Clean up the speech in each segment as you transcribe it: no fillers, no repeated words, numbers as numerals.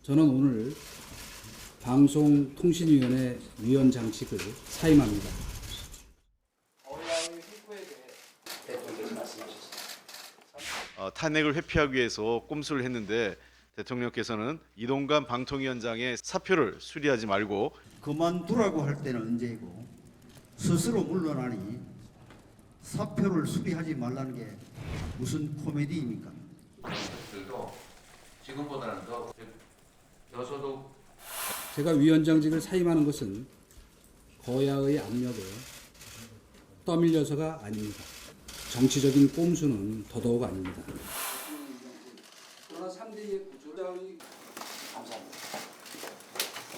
저는 오늘 방송통신위원회 위원장직을 사임합니다. 탄핵을 회피하기 위해서 꼼수를 했는데 대통령께서는 이동관 방통위원장의 사표를 수리하지 말고 그만두라고 할 때는 언제이고 스스로 물러나니 사표를 수리하지 말라는 게 무슨 코미디입니까? 들도 지금보다는 더 여소득 제가 위원장직을 사임하는 것은 거야의 압력에 떠밀려서가 아닙니다. 정치적인 꼼수는 더더욱 아닙니다. 그러나 3대의 구조장이 감사합니다.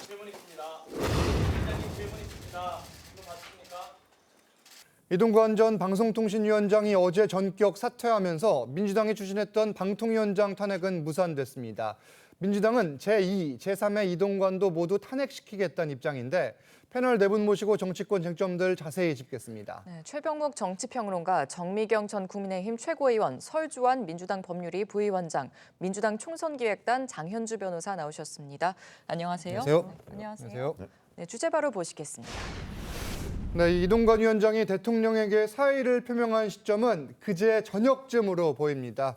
질문 있습니다. 위원장님 질문 있습니다. 질문 받습니까? 이동관 전 방송통신위원장이 어제 전격 사퇴하면서 민주당이 추진했던 방통위원장 탄핵은 무산됐습니다. 민주당은 제2, 제3의 이동관도 모두 탄핵시키겠다는 입장인데 패널 네 분 모시고 정치권 쟁점들 자세히 짚겠습니다. 네, 최병목 정치평론가, 정미경 전 국민의힘 최고위원, 설주환 민주당 법률위 부위원장, 민주당 총선기획단 장현주 변호사 나오셨습니다. 안녕하세요. 안녕하세요. 네, 안녕하세요. 안녕하세요. 네, 주제 바로 보시겠습니다. 네, 이동관 위원장이 대통령에게 사의를 표명한 시점은 그제 저녁쯤으로 보입니다.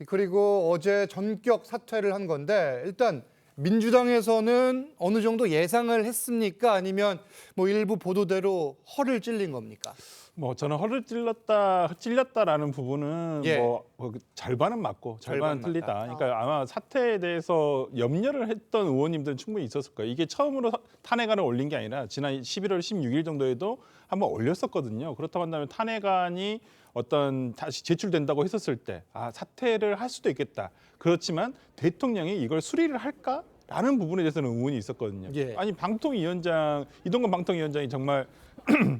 그리고 어제 전격 사퇴를 한 건데 일단 민주당에서는 어느 정도 예상을 했습니까? 아니면 뭐 일부 보도대로 허를 찔린 겁니까? 뭐 저는 허를 찔렸다라는 부분은 예. 뭐 절반은 맞고 절반은 절반 틀리다. 맞다. 그러니까 아마 사태에 대해서 염려를 했던 의원님들은 충분히 있었을 거예요. 이게 처음으로 탄핵안을 올린 게 아니라 지난 11월 16일 정도에도 한번 올렸었거든요. 그렇다고 한다면 탄핵안이 어떤 다시 제출된다고 했었을 때 사퇴를 할 수도 있겠다. 그렇지만 대통령이 이걸 수리를 할까? 라는 부분에 대해서는 의문이 있었거든요. 예. 아니 방통위원장 이동관 방통위원장이 정말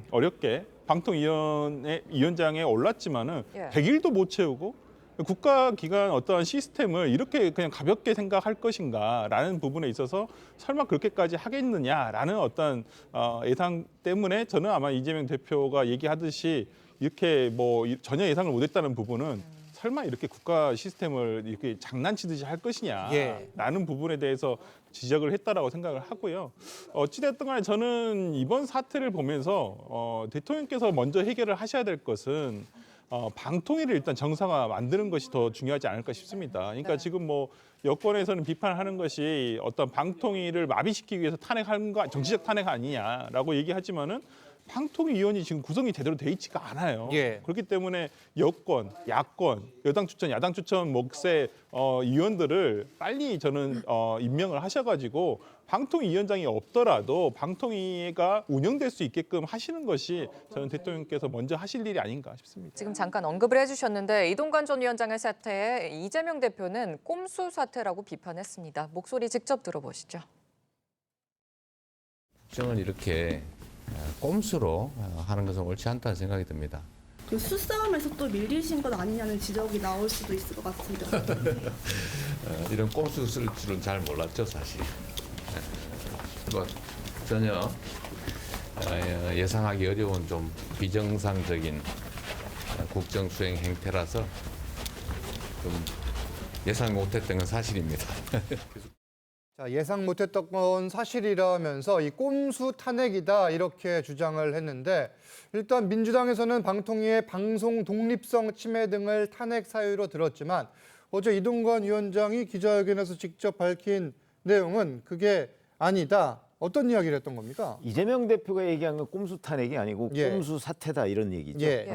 어렵게 방통위원장에 올랐지만은 예. 100일도 못 채우고 국가기관 어떠한 시스템을 이렇게 그냥 가볍게 생각할 것인가라는 부분에 있어서 설마 그렇게까지 하겠느냐라는 어떤 예상 때문에 저는 아마 이재명 대표가 얘기하듯이 이렇게 뭐 전혀 예상을 못했다는 부분은 설마 이렇게 국가 시스템을 이렇게 장난치듯이 할 것이냐라는 예. 부분에 대해서 지적을 했다라고 생각을 하고요. 어찌됐든 간에 저는 이번 사태를 보면서 대통령께서 먼저 해결을 하셔야 될 것은 방통위를 일단 정상화 만드는 것이 더 중요하지 않을까 싶습니다. 그러니까 네. 지금 뭐 여권에서는 비판하는 것이 어떤 방통위를 마비시키기 위해서 탄핵하는 거 정치적 탄핵 아니냐라고 얘기하지만은 방통위원이 지금 구성이 제대로 돼 있지가 않아요. 예. 그렇기 때문에 여권, 야권, 여당 추천, 야당 추천 몫의 위원들을 빨리 저는 임명을 하셔가지고 방통위원장이 없더라도 방통위가 운영될 수 있게끔 하시는 것이 저는 대통령께서 먼저 하실 일이 아닌가 싶습니다. 지금 잠깐 언급을 해주셨는데 이동관 전 위원장의 사태에 이재명 대표는 꼼수 사태라고 비판했습니다. 목소리 직접 들어보시죠. 국정을 이렇게 꼼수로 하는 것은 옳지 않다는 생각이 듭니다. 그 수싸움에서 또 밀리신 것 아니냐는 지적이 나올 수도 있을 것 같은데. 이런 꼼수 쓸 줄은 잘 몰랐죠, 사실. 뭐 전혀 예상하기 어려운 좀 비정상적인 국정 수행 행태라서 좀 예상 못했던 건 사실입니다. 자, 예상 못했던 건 사실이라면서 이 꼼수 탄핵이다 이렇게 주장을 했는데 일단 민주당에서는 방통위의 방송 독립성 침해 등을 탄핵 사유로 들었지만 어제 이동관 위원장이 기자회견에서 직접 밝힌 내용은 그게 아니다. 어떤 이야기를 했던 겁니까? 이재명 대표가 얘기한 건 꼼수 탄핵이 아니고 예. 꼼수 사태다 이런 얘기죠. 예.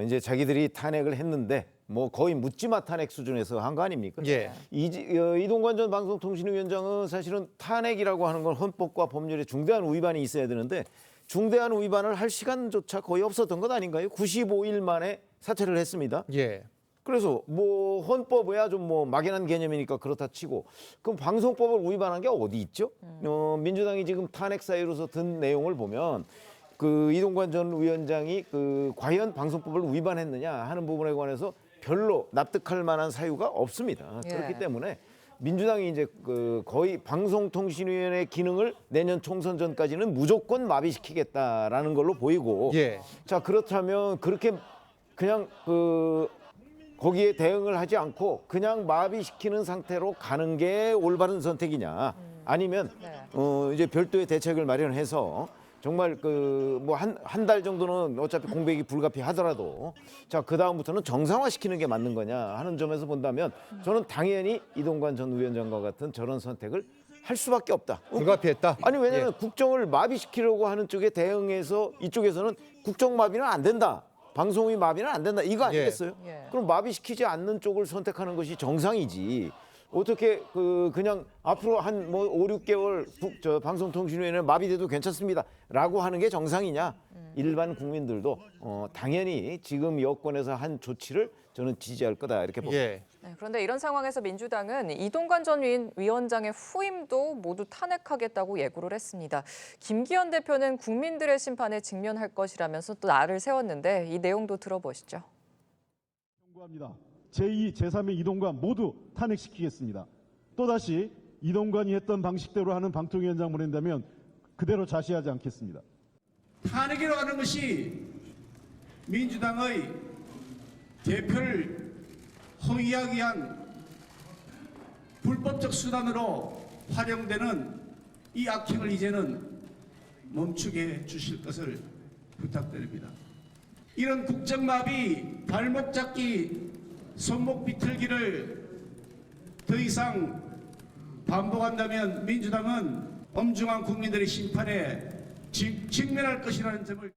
이제 자기들이 탄핵을 했는데 뭐 거의 묻지마 탄핵 수준에서 한 거 아닙니까? 예. 이동관 전 방송통신위원장은 사실은 탄핵이라고 하는 건 헌법과 법률에 중대한 위반이 있어야 되는데 중대한 위반을 할 시간조차 거의 없었던 것 아닌가요? 95일 만에 사퇴를 했습니다. 예. 그래서 뭐 헌법이야 좀 뭐 막연한 개념이니까 그렇다 치고 그럼 방송법을 위반한 게 어디 있죠? 민주당이 지금 탄핵 사유로서 든 내용을 보면 그 이동관 전 위원장이 그 과연 방송법을 위반했느냐 하는 부분에 관해서 별로 납득할 만한 사유가 없습니다. 예. 그렇기 때문에 민주당이 이제 그 거의 방송통신위원회 기능을 내년 총선 전까지는 무조건 마비시키겠다라는 걸로 보이고 예. 자 그렇다면 그렇게 그냥 그 거기에 대응을 하지 않고 그냥 마비시키는 상태로 가는 게 올바른 선택이냐, 아니면 이제 별도의 대책을 마련해서 정말 그 뭐 한 달 정도는 어차피 공백이 불가피하더라도 자, 그 다음부터는 정상화시키는 게 맞는 거냐 하는 점에서 본다면 저는 당연히 이동관 전 위원장과 같은 저런 선택을 할 수밖에 없다. 불가피했다. 아니 왜냐하면 국정을 마비시키려고 하는 쪽에 대응해서 이쪽에서는 국정 마비는 안 된다, 방송이 마비는 안 된다, 이거 아니겠어요? 그럼 마비시키지 않는 쪽을 선택하는 것이 정상이지. 어떻게 그냥 앞으로 한 뭐 5, 6개월 방송통신위원회 마비돼도 괜찮습니다라고 하는 게 정상이냐? 일반 국민들도 당연히 지금 여권에서 한 조치를 저는 지지할 거다 이렇게 봅니다. 네, 그런데 이런 상황에서 민주당은 이동관 전 위원장의 후임도 모두 탄핵하겠다고 예고를 했습니다. 김기현 대표는 국민들의 심판에 직면할 것이라면서 또 날을 세웠는데 이 내용도 들어보시죠. 경고합니다. 제2, 제3의 이동관 모두 탄핵시키겠습니다. 또다시 이동관이 했던 방식대로 하는 방통위원장 보낸다면 그대로 자시하지 않겠습니다. 탄핵이라고 하는 것이 민주당의 대표를 허위하기 위한 불법적 수단으로 활용되는 이 악행을 이제는 멈추게 해 주실 것을 부탁드립니다. 이런 국정마비, 발목 잡기, 손목 비틀기를 더 이상 반복한다면 민주당은 엄중한 국민들의 심판에 직면할 것이라는 점을.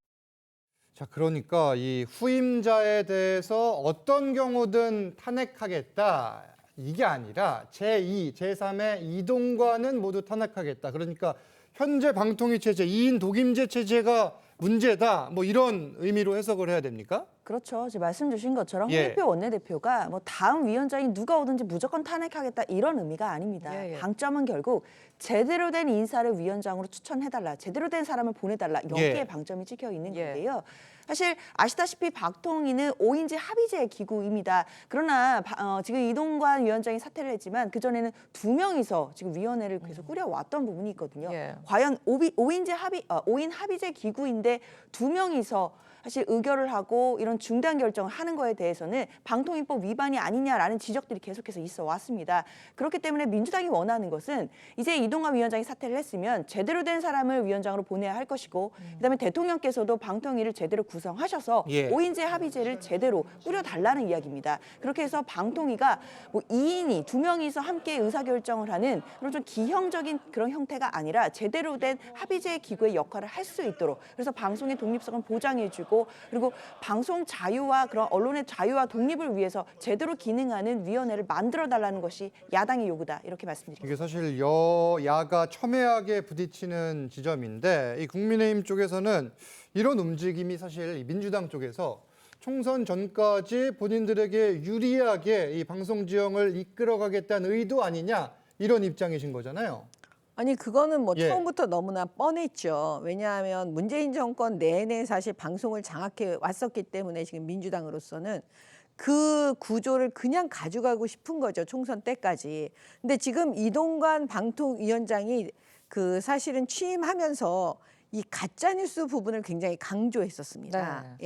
자, 그러니까 이 후임자에 대해서 어떤 경우든 탄핵하겠다, 이게 아니라 제2, 제3의 이동관은 모두 탄핵하겠다. 그러니까 현재 방통위 체제, 2인 독임제 체제가 문제다, 뭐 이런 의미로 해석을 해야 됩니까? 그렇죠. 지금 말씀 주신 것처럼 홍준표 원내대표가 뭐 다음 위원장이 누가 오든지 무조건 탄핵하겠다 이런 의미가 아닙니다. 방점은 결국 제대로 된 인사를 위원장으로 추천해달라, 제대로 된 사람을 보내달라, 여기에 방점이 찍혀 있는 건데요. 사실 아시다시피 박통위는 5인제 합의제 기구입니다. 그러나 지금 이동관 위원장이 사퇴를 했지만 그전에는 2명이서 지금 위원회를 계속 꾸려왔던 부분이 있거든요. 과연 5인 합의제 기구인데 2명이서 사실 의결을 하고 이런 중대한 결정을 하는 거에 대해서는 방통위법 위반이 아니냐라는 지적들이 계속해서 있어 왔습니다. 그렇기 때문에 민주당이 원하는 것은 이제 이동관 위원장이 사퇴를 했으면 제대로 된 사람을 위원장으로 보내야 할 것이고 그다음에 대통령께서도 방통위를 제대로 구성하셔서 5인제 합의제를 제대로 꾸려달라는 이야기입니다. 그렇게 해서 방통위가 뭐 2인이 2명이서 함께 의사결정을 하는 그런 좀 기형적인 그런 형태가 아니라 제대로 된 합의제 기구의 역할을 할 수 있도록, 그래서 방송의 독립성을 보장해주고 그리고 방송 자유와 그런 언론의 자유와 독립을 위해서 제대로 기능하는 위원회를 만들어달라는 것이 야당의 요구다, 이렇게 말씀드립니다. 이게 사실 여야가 첨예하게 부딪히는 지점인데 이 국민의힘 쪽에서는 이런 움직임이 사실 이 민주당 쪽에서 총선 전까지 본인들에게 유리하게 이 방송 지형을 이끌어가겠다는 의도 아니냐, 이런 입장이신 거잖아요. 아니 그거는 뭐 처음부터 너무나 뻔했죠. 왜냐하면 문재인 정권 내내 사실 방송을 장악해 왔었기 때문에 지금 민주당으로서는 그 구조를 그냥 가져가고 싶은 거죠, 총선 때까지. 근데 지금 이동관 방통위원장이 그 사실은 취임하면서 이 가짜뉴스 부분을 굉장히 강조했었습니다.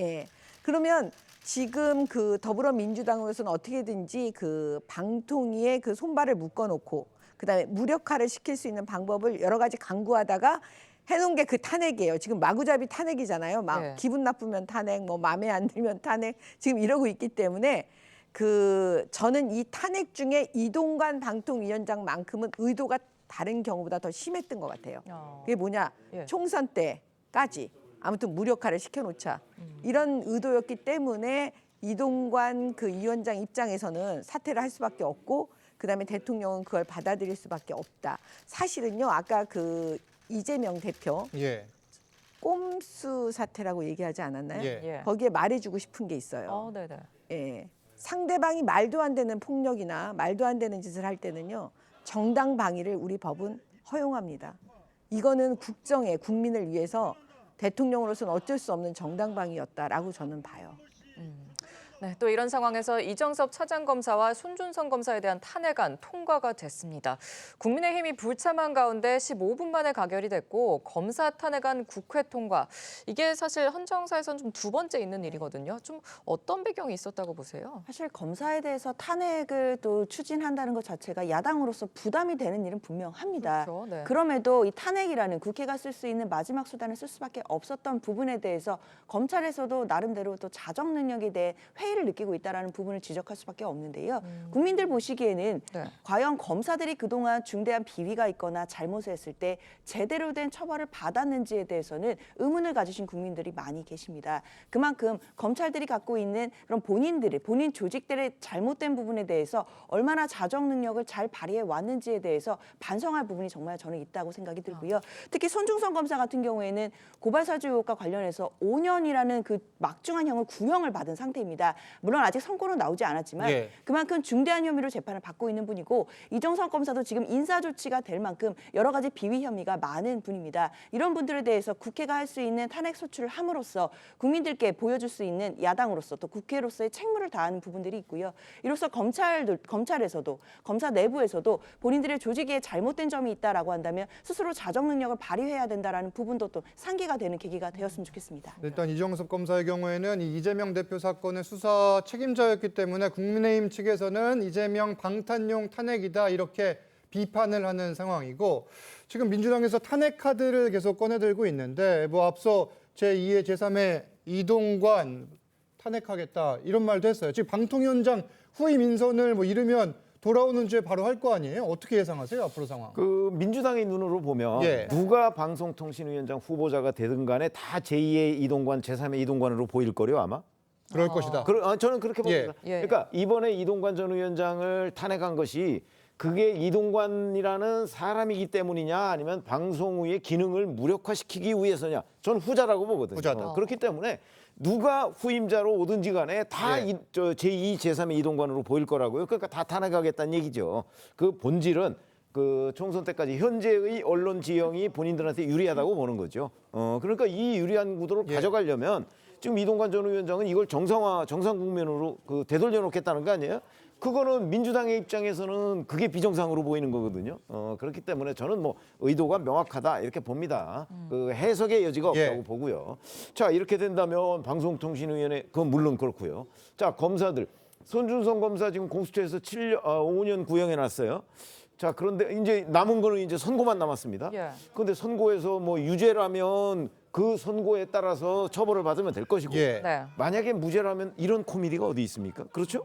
그러면 지금 그 더불어민주당으로서는 어떻게든지 그 방통위에 그 손발을 묶어놓고 그다음에 무력화를 시킬 수 있는 방법을 여러 가지 강구하다가 해놓은 게 그 탄핵이에요. 지금 마구잡이 탄핵이잖아요. 막 기분 나쁘면 탄핵, 뭐 마음에 안 들면 탄핵, 지금 이러고 있기 때문에 저는 이 탄핵 중에 이동관 방통위원장만큼은 의도가 다른 경우보다 더 심했던 것 같아요. 그게 뭐냐? 총선 때까지 아무튼 무력화를 시켜놓자, 이런 의도였기 때문에 이동관 그 위원장 입장에서는 사퇴를 할 수밖에 없고, 그다음에 대통령은 그걸 받아들일 수밖에 없다. 사실은요, 아까 그 이재명 대표 꼼수 사태라고 얘기하지 않았나요? 거기에 말해주고 싶은 게 있어요. 상대방이 말도 안 되는 폭력이나 말도 안 되는 짓을 할 때는요, 정당 방위를 우리 법은 허용합니다. 이거는 국정에 국민을 위해서 대통령으로서는 어쩔 수 없는 정당 방위였다라고 저는 봐요. 네, 또 이런 상황에서 이정섭 차장검사와 손준성 검사에 대한 탄핵안 통과가 됐습니다. 국민의힘이 불참한 가운데 15분 만에 가결이 됐고 검사 탄핵안 국회 통과. 이게 사실 헌정사에서는 좀 두 번째 있는 일이거든요. 좀 어떤 배경이 있었다고 보세요? 사실 검사에 대해서 탄핵을 또 추진한다는 것 자체가 야당으로서 부담이 되는 일은 분명합니다. 그렇죠, 네. 그럼에도 이 탄핵이라는 국회가 쓸 수 있는 마지막 수단을 쓸 수밖에 없었던 부분에 대해서 검찰에서도 나름대로 또 자정 능력에 대해 회의를 느끼고 있다는 부분을 지적할 수밖에 없는데요. 국민들 보시기에는 네. 과연 검사들이 그동안 중대한 비위가 있거나 잘못을 했을 때 제대로 된 처벌을 받았는지에 대해서는 의문을 가지신 국민들이 많이 계십니다. 그만큼 검찰들이 갖고 있는 그런 본인 조직들의 잘못된 부분에 대해서 얼마나 자정 능력을 잘 발휘해 왔는지에 대해서 반성할 부분이 정말 저는 있다고 생각이 들고요. 특히 손중성 검사 같은 경우에는 고발사주 의혹과 관련해서 5년이라는 그 막중한 형을 구형을 받은 상태입니다. 물론 아직 선고는 나오지 않았지만 예. 그만큼 중대한 혐의로 재판을 받고 있는 분이고 이정섭 검사도 지금 인사조치가 될 만큼 여러 가지 비위 혐의가 많은 분입니다. 이런 분들에 대해서 국회가 할 수 있는 탄핵 소추를 함으로써 국민들께 보여줄 수 있는 야당으로서 또 국회로서의 책무를 다하는 부분들이 있고요. 이로써 검찰에서도 검사 내부에서도 본인들의 조직에 잘못된 점이 있다라고 한다면 스스로 자정 능력을 발휘해야 된다라는 부분도 또 상기가 되는 계기가 되었으면 좋겠습니다. 일단 이정섭 검사의 경우에는 이 이재명 대표 사건의 수사 책임자였기 때문에 국민의힘 측에서는 이재명 방탄용 탄핵이다 이렇게 비판을 하는 상황이고 지금 민주당에서 탄핵 카드를 계속 꺼내들고 있는데 뭐 앞서 제2의 제3의 이동관 탄핵하겠다 이런 말도 했어요. 지금 방통위원장 후임 인선을 뭐 이르면 돌아오는 주에 바로 할 거 아니에요? 어떻게 예상하세요? 앞으로 상황. 그 민주당의 눈으로 보면 예. 누가 방송통신위원장 후보자가 되든 간에 다 제2의 이동관, 제3의 이동관으로 보일 거래요 아마? 그럴 것이다. 저는 그렇게 봅니다. 예. 그러니까 이번에 이동관 전 위원장을 탄핵한 것이 그게 이동관이라는 사람이기 때문이냐 아니면 방송의 기능을 무력화시키기 위해서냐. 저는 후자라고 보거든요. 후자다. 그렇기 때문에 누가 후임자로 오든지 간에 다 예. 제2, 제3의 이동관으로 보일 거라고요. 그러니까 다 탄핵하겠다는 얘기죠. 그 본질은 그 총선 때까지 현재의 언론 지형이 본인들한테 유리하다고 보는 거죠. 그러니까 이 유리한 구도를 가져가려면 지금 이동관 전 위원장은 이걸 정상 국면으로 그 되돌려 놓겠다는 거 아니에요? 그거는 민주당의 입장에서는 그게 비정상으로 보이는 거거든요. 그렇기 때문에 저는 뭐 의도가 명확하다 이렇게 봅니다. 그 해석의 여지가 없다고 보고요. 자, 이렇게 된다면 방송통신위원회 그건 물론 그렇고요. 자, 검사들 손준성 검사 지금 공수처에서 5년 구형해 놨어요. 자, 그런데 이제 남은 거는 이제 선고만 남았습니다. 그런데 선고에서 뭐 유죄라면 그 선고에 따라서 처벌을 받으면 될 것이고 네. 만약에 무죄라면 이런 코미디가 어디 있습니까? 그렇죠?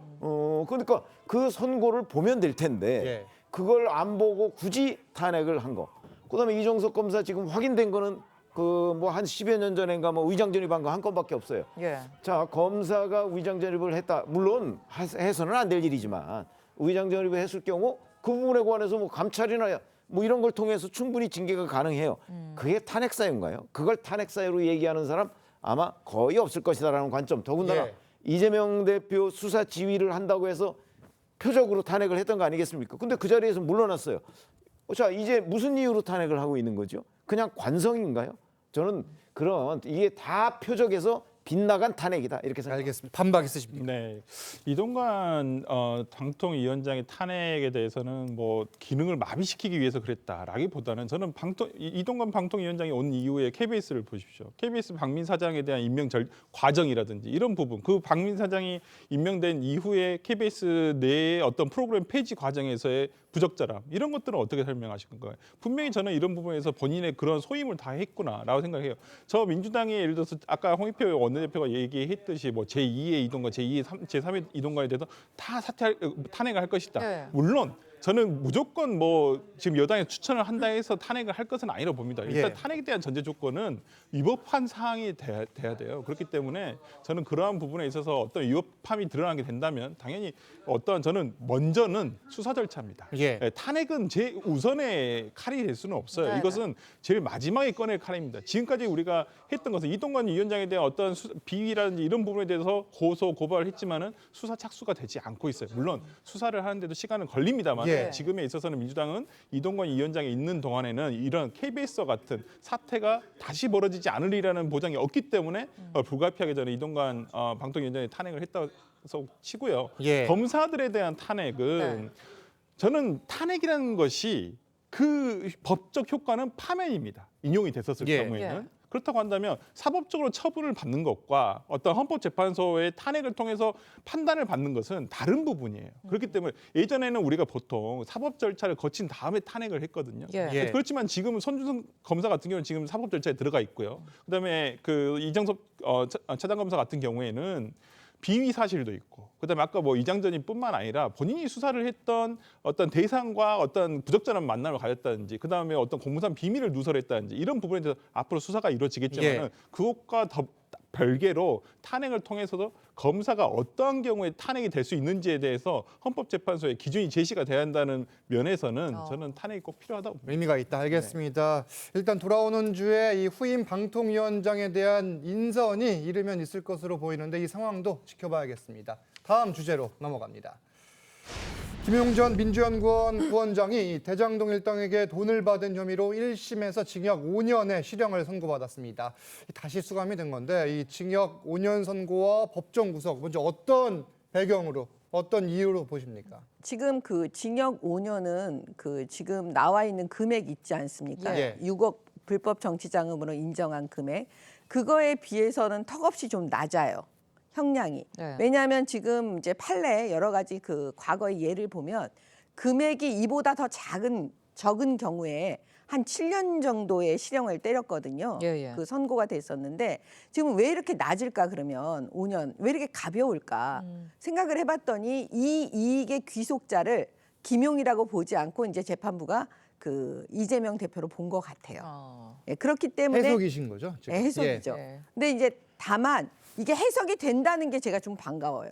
그러니까 그 선고를 보면 될 텐데 그걸 안 보고 굳이 탄핵을 한 거. 그다음에 이정석 검사 지금 확인된 거는 그 뭐 한 10여 년 전인가 뭐 위장 전입한 거 한 건밖에 없어요. 자, 검사가 위장 전입을 했다. 물론 해서는 안 될 일이지만 위장 전입을 했을 경우 그 부분에 관해서 뭐 감찰이나 뭐 이런 걸 통해서 충분히 징계가 가능해요. 그게 탄핵 사유인가요? 그걸 탄핵 사유로 얘기하는 사람 아마 거의 없을 것이다라는 관점. 더군다나 이재명 대표 수사 지휘를 한다고 해서 표적으로 탄핵을 했던 거 아니겠습니까? 근데 그 자리에서 물러났어요. 자, 이제 무슨 이유로 탄핵을 하고 있는 거죠? 그냥 관성인가요? 저는 그런 이게 다 표적에서 빗나간 탄핵이다 이렇게 생각합니다. 알겠습니다. 반박 있으십니까? 네, 이동관 방통위원장의 탄핵에 대해서는 뭐 기능을 마비시키기 위해서 그랬다라기보다는 저는 이동관 방통위원장이 온 이후에 KBS를 보십시오. KBS 박민 사장에 대한 임명 과정이라든지 이런 부분, 그 박민 사장이 임명된 이후에 KBS 내의 어떤 프로그램 폐지 과정에서의 부적절함 이런 것들은 어떻게 설명하실 건가요? 분명히 저는 이런 부분에서 본인의 그런 소임을 다 했구나라고 생각해요. 저 민주당이 예를 들어서 아까 홍익표 원내대표가 얘기했듯이 뭐 제2의 이동관, 제3의 이동관에 대해서 다 탄핵을 할 것이다. 물론 저는 무조건 뭐 지금 여당에 추천을 한다 해서 탄핵을 할 것은 아니라고 봅니다. 일단 탄핵에 대한 전제 조건은 위법한 사항이 돼야 돼요. 그렇기 때문에 저는 그러한 부분에 있어서 어떤 위법함이 드러나게 된다면 당연히 저는 먼저는 수사 절차입니다. 탄핵은 제 우선의 칼이 될 수는 없어요. 이것은 제일 마지막에 꺼낼 칼입니다. 지금까지 우리가 했던 것은 이동관 위원장에 대한 어떤 비위라든지 이런 부분에 대해서 고발을 했지만은 수사 착수가 되지 않고 있어요. 물론 수사를 하는데도 시간은 걸립니다만 지금에 있어서는 민주당은 이동관 위원장이 있는 동안에는 이런 KBS와 같은 사태가 다시 벌어지지 않으리라는 보장이 없기 때문에 불가피하게 저는 이동관 방통위원장이 탄핵을 했다고 치고요. 예. 검사들에 대한 탄핵은 저는 탄핵이라는 것이 그 법적 효과는 파면입니다. 인용이 됐었을 예. 경우에는. 그렇다고 한다면 사법적으로 처분을 받는 것과 어떤 헌법재판소의 탄핵을 통해서 판단을 받는 것은 다른 부분이에요. 그렇기 때문에 예전에는 우리가 보통 사법 절차를 거친 다음에 탄핵을 했거든요. 예. 그렇지만 지금은 손준성 검사 같은 경우는 지금 사법 절차에 들어가 있고요. 그다음에 그 이정섭 차장검사 같은 경우에는 비위 사실도 있고, 그다음에 아까 뭐 이장전인뿐만 아니라 본인이 수사를 했던 어떤 대상과 어떤 부적절한 만남을 가졌다든지, 그다음에 어떤 공무상 비밀을 누설했다든지 이런 부분에 대해서 앞으로 수사가 이루어지겠지만은 그것과 더 별개로 탄핵을 통해서도 검사가 어떠한 경우에 탄핵이 될 수 있는지에 대해서 헌법재판소의 기준이 제시가 돼야 한다는 면에서는 저는 탄핵이 꼭 필요하다고 봅니다. 의미가 있다. 알겠습니다. 일단 돌아오는 주에 이 후임 방통위원장에 대한 인선이 이르면 있을 것으로 보이는데 이 상황도 지켜봐야겠습니다. 다음 주제로 넘어갑니다. 김용 전 민주연구원 부원장이 대장동 일당에게 돈을 받은 혐의로 1심에서 징역 5년의 실형을 선고받았습니다. 다시 수감이 된 건데 이 징역 5년 선고와 법정 구속 먼저 어떤 배경으로 어떤 이유로 보십니까? 지금 그 징역 5년은 그 지금 나와 있는 금액 있지 않습니까? 예. 6억 불법 정치자금으로 인정한 금액. 그거에 비해서는 턱없이 좀 낮아요. 형량이. 왜냐하면 지금 이제 판례 여러 가지 그 과거의 예를 보면 금액이 이보다 더 적은 경우에 한 7년 정도의 실형을 때렸거든요. 그 선고가 됐었는데 지금 왜 이렇게 낮을까 그러면 5년 왜 이렇게 가벼울까 생각을 해봤더니 이 이익의 귀속자를 김용이라고 보지 않고 이제 재판부가 그 이재명 대표로 본 것 같아요. 그렇기 때문에 해석이신 거죠? 지금? 해석이죠. 근데 이제 다만 이게 해석이 된다는 게 제가 좀 반가워요.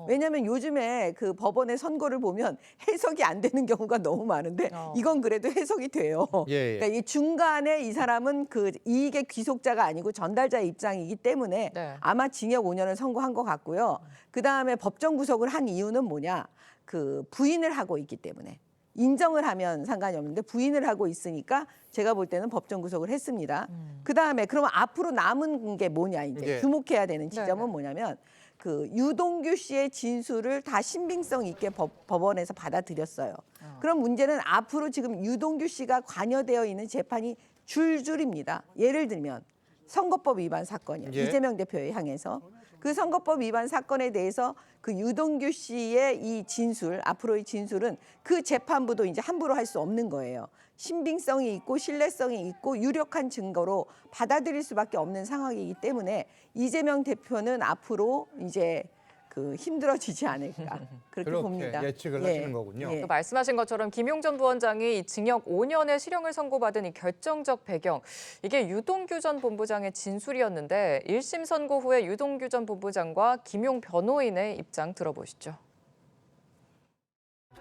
왜냐하면 요즘에 그 법원의 선고를 보면 해석이 안 되는 경우가 너무 많은데 이건 그래도 해석이 돼요. 그러니까 이 중간에 이 사람은 그 이익의 귀속자가 아니고 전달자의 입장이기 때문에 아마 징역 5년을 선고한 것 같고요. 그 다음에 법정 구속을 한 이유는 뭐냐? 그 부인을 하고 있기 때문에. 인정을 하면 상관이 없는데 부인을 하고 있으니까 제가 볼 때는 법정 구속을 했습니다. 그다음에 그러면 앞으로 남은 게 뭐냐 이제 주목해야 되는 지점은 뭐냐면 그 유동규 씨의 진술을 다 신빙성 있게 법원에서 받아들였어요. 그럼 문제는 앞으로 지금 유동규 씨가 관여되어 있는 재판이 줄줄입니다. 예를 들면 선거법 위반 사건이요. 이재명 대표에 향해서 그 선거법 위반 사건에 대해서 그 유동규 씨의 이 진술, 앞으로의 진술은 그 재판부도 이제 함부로 할 수 없는 거예요. 신빙성이 있고 신뢰성이 있고 유력한 증거로 받아들일 수밖에 없는 상황이기 때문에 이재명 대표는 앞으로 이제 그 힘들어지지 않을까 그렇게 봅니다. 예측을 하시는 거군요. 말씀하신 것처럼 김용 전 부원장이 징역 5년의 실형을 선고받은 이 결정적 배경, 이게 유동규 전 본부장의 진술이었는데 1심 선고 후에 유동규 전 본부장과 김용 변호인의 입장 들어보시죠.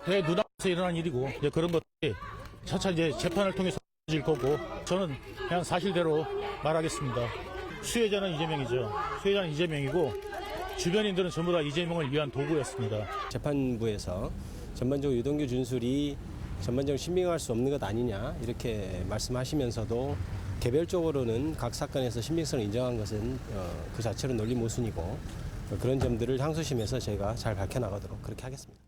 눈앞에서 일어난 일이고 이제 그런 것들이 차차 이제 재판을 통해서 질 거고 저는 그냥 사실대로 말하겠습니다. 수혜자는 이재명이죠. 수혜자는 이재명이고 주변인들은 전부 다 이재명을 위한 도구였습니다. 재판부에서 전반적으로 유동규 진술이 전반적으로 신빙할 수 없는 것 아니냐 이렇게 말씀하시면서도 개별적으로는 각 사건에서 신빙성을 인정한 것은 그 자체로 논리 모순이고 그런 점들을 항소심에서 저희가 잘 밝혀나가도록 그렇게 하겠습니다.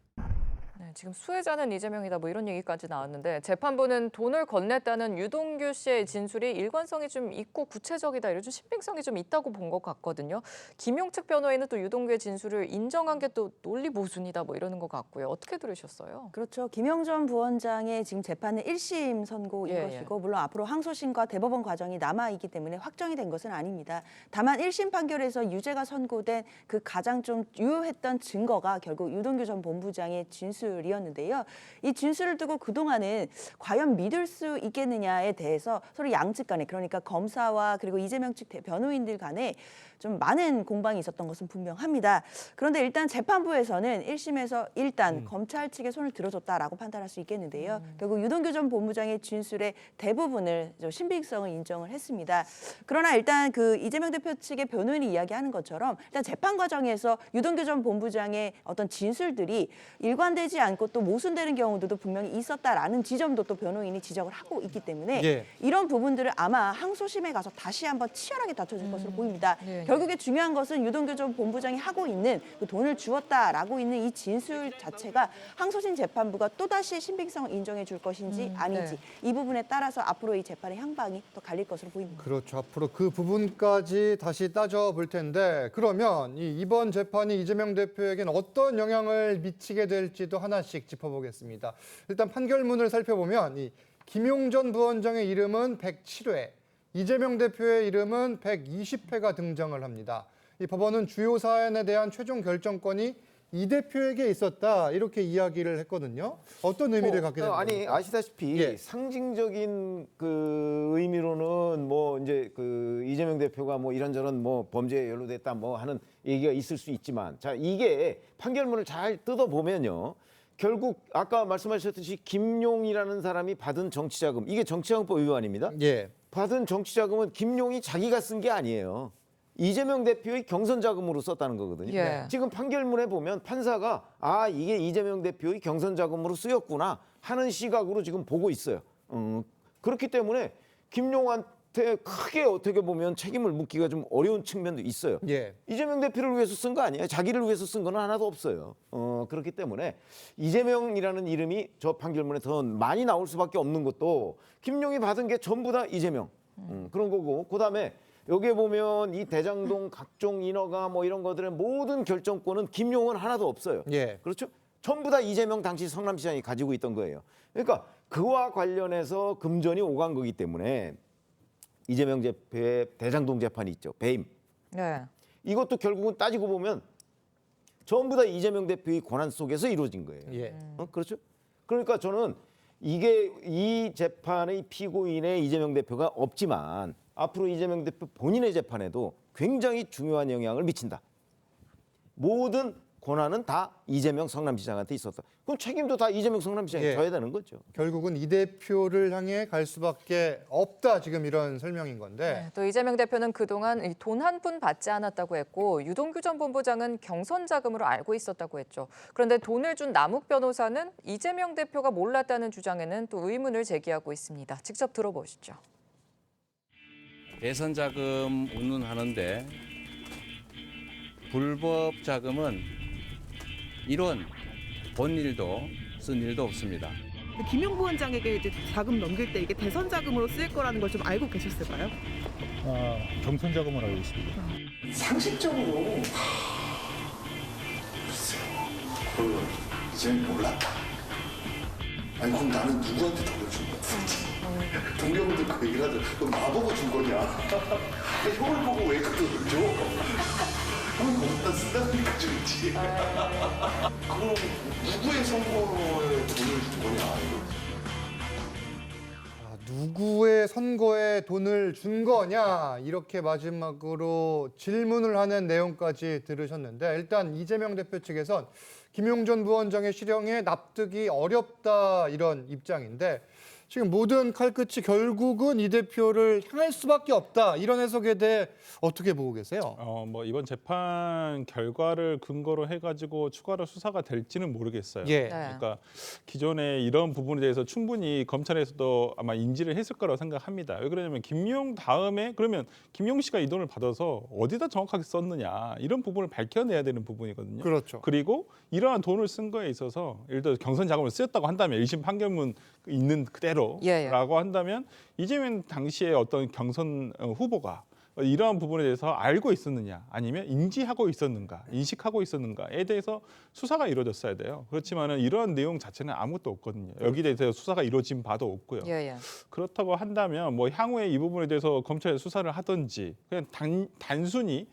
지금 수혜자는 이재명이다 뭐 이런 얘기까지 나왔는데 재판부는 돈을 건넸다는 유동규 씨의 진술이 일관성이 좀 있고 구체적이다 이런 좀 신빙성이 좀 있다고 본 것 같거든요. 김용 측 변호인은 또 유동규의 진술을 인정한 게 또 논리 모순이다 뭐 이러는 것 같고요. 어떻게 들으셨어요? 그렇죠. 김용 전 부원장의 지금 재판은 1심 선고인 것이고 물론 앞으로 항소심과 대법원 과정이 남아있기 때문에 확정이 된 것은 아닙니다. 다만 1심 판결에서 유죄가 선고된 그 가장 좀 유효했던 증거가 결국 유동규 전 본부장의 진술이었는데요. 이 진술을 두고 그동안은 과연 믿을 수 있겠느냐에 대해서 서로 양측 간에 그러니까 검사와 그리고 이재명 측 변호인들 간에 좀 많은 공방이 있었던 것은 분명합니다. 그런데 일단 재판부에서는 1심에서 일단 검찰 측에 손을 들어줬다라고 판단할 수 있겠는데요. 결국 유동규 전 본부장의 진술의 대부분을 좀 신빙성을 인정을 했습니다. 그러나 일단 그 이재명 대표 측의 변호인이 이야기하는 것처럼 일단 재판 과정에서 유동규 전 본부장의 어떤 진술들이 일관되지 않게 않고 또 모순되는 경우들도 분명히 있었다라는 지점도 또 변호인이 지적을 하고 있기 때문에 예. 이런 부분들을 아마 항소심에 가서 다시 한번 치열하게 다퉈질 것으로 보입니다. 결국에 중요한 것은 유동규 전 본부장이 하고 있는 그 돈을 주었다라고 있는 이 진술 자체가 항소심 재판부가 또다시 신빙성을 인정해 줄 것인지 아닌지 이 부분에 따라서 앞으로 이 재판의 향방이 또 갈릴 것으로 보입니다. 그렇죠. 앞으로 그 부분까지 다시 따져볼 텐데 그러면 이번 재판이 이재명 대표에겐 어떤 영향을 미치게 될지도 하나씩 짚어보겠습니다. 일단 판결문을 살펴보면 이 김용 전 부원장의 이름은 107회, 이재명 대표의 이름은 120회가 등장을 합니다. 이 법원은 주요 사안에 대한 최종 결정권이 이 대표에게 있었다 이렇게 이야기를 했거든요. 어떤 의미를 갖게 되는 아니 겁니까? 아시다시피 상징적인 그 의미로는 뭐 이제 그 이재명 대표가 뭐 이런저런 뭐 범죄에 연루됐다 뭐 하는 얘기가 있을 수 있지만 자 이게 판결문을 잘 뜯어 보면요. 결국 아까 말씀하셨듯이 김용이라는 사람이 받은 정치자금 이게 정치자금법 위반입니다. 예. 받은 정치자금은 김용이 자기가 쓴 게 아니에요. 이재명 대표의 경선 자금으로 썼다는 거거든요. 예. 지금 판결문에 보면 판사가 이게 이재명 대표의 경선 자금으로 쓰였구나 하는 시각으로 지금 보고 있어요. 그렇기 때문에 김용한테 크게 어떻게 보면 책임을 묻기가 좀 어려운 측면도 있어요. 예. 이재명 대표를 위해서 쓴 거 아니에요. 자기를 위해서 쓴 거는 하나도 없어요. 그렇기 때문에 이재명이라는 이름이 저 판결문에 더 많이 나올 수밖에 없는 것도 김용이 받은 게 전부 다 이재명 그런 거고 그다음에 여기에 보면 이 대장동 각종 인허가 뭐 이런 것들의 모든 결정권은 김용은 하나도 없어요. 예. 그렇죠? 전부 다 이재명 당시 성남시장이 가지고 있던 거예요. 그러니까 그와 관련해서 금전이 오간 거기 때문에 이재명 대표의 대장동 재판이 있죠. 배임. 네. 이것도 결국은 따지고 보면 전부 다 이재명 대표의 권한 속에서 이루어진 거예요. 예. 그렇죠? 그러니까 저는 이게 이 재판의 피고인의 이재명 대표가 없지만 앞으로 이재명 대표 본인의 재판에도 굉장히 중요한 영향을 미친다. 모든 권한은 다 이재명 성남시장한테 있었다. 그럼 책임도 다 이재명 성남시장이 져야 되는 거죠. 결국은 이 대표를 향해 갈 수밖에 없다. 지금 이런 설명인 건데. 또 이재명 대표는 그동안 돈 한 푼 받지 않았다고 했고 유동규 전 본부장은 경선 자금으로 알고 있었다고 했죠. 그런데 돈을 준 남욱 변호사는 이재명 대표가 몰랐다는 주장에는 또 의문을 제기하고 있습니다. 직접 들어보시죠. 대선 자금 운운하는데 불법 자금은 이런 본 일도 쓴 일도 없습니다. 김용 부원장에게 이제 자금 넘길 때 이게 대선 자금으로 쓰일 거라는 걸 좀 알고 계셨을까요? 경선 자금을 알고 있습니다. 상식적으로 글쎄요. 그걸 이제 몰랐다. 아니 그럼 나는 누구한테 돌려준 거야? 동경도 그 얘기를 하죠. 너 나보고 준 거냐? 형을 보고 왜 그 돈을 줘? 형이 거기다 쓴다니까 주지. 그럼 누구의 선거에 돈을 준 거냐? 누구의 선거에 돈을 준 거냐 이렇게 마지막으로 질문을 하는 내용까지 들으셨는데 일단 이재명 대표 측에선 김용 전 부원장의 실형에 납득이 어렵다 이런 입장인데 지금 모든 칼끝이 결국은 이 대표를 향할 수밖에 없다 이런 해석에 대해 어떻게 보고 계세요? 뭐 이번 재판 결과를 근거로 해가지고 추가로 수사가 될지는 모르겠어요. 예. 그러니까 기존에 이런 부분에 대해서 충분히 검찰에서도 아마 인지를 했을 거라고 생각합니다. 왜 그러냐면 김용 다음에 그러면 김용 씨가 이 돈을 받아서 어디다 정확하게 썼느냐 이런 부분을 밝혀내야 되는 부분이거든요. 그렇죠. 그리고 이러한 돈을 쓴 거에 있어서 예를 들어 경선 자금을 쓰였다고 한다면 1심 판결문 있는 그대로라고 한다면 이재명 당시에 어떤 경선 후보가 이러한 부분에 대해서 알고 있었느냐 아니면 인지하고 있었는가 인식하고 있었는가에 대해서 수사가 이루어졌어야 돼요. 그렇지만은 이러한 내용 자체는 아무것도 없거든요. 여기에 대해서 수사가 이루어진 바도 없고요. 그렇다고 한다면 뭐 향후에 이 부분에 대해서 검찰이 수사를 하든지 그냥 단순히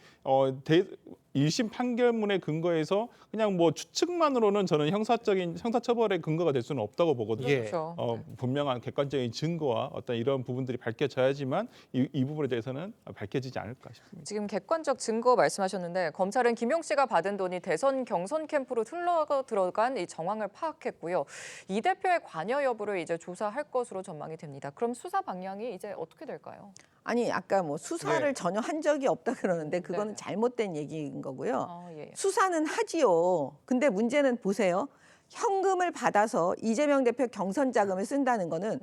1심 판결문에 근거해서 그냥 뭐 추측만으로는 저는 형사처벌의 근거가 될 수는 없다고 보거든요. 그렇죠. 분명한 객관적인 증거와 어떤 이런 부분들이 밝혀져야지만 이 부분에 대해서는 밝혀지지 않을까 싶습니다. 지금 객관적 증거 말씀하셨는데 검찰은 김용 씨가 받은 돈이 대선 경선 캠프로 흘러 들어간 이 정황을 파악했고요. 이 대표의 관여 여부를 이제 조사할 것으로 전망이 됩니다. 그럼 수사 방향이 이제 어떻게 될까요? 아니 아까 뭐 수사를 전혀 한 적이 없다 그러는데 그거는 잘못된 얘기인 거고요. 수사는 하지요. 근데 문제는 보세요. 현금을 받아서 이재명 대표 경선 자금을 쓴다는 거는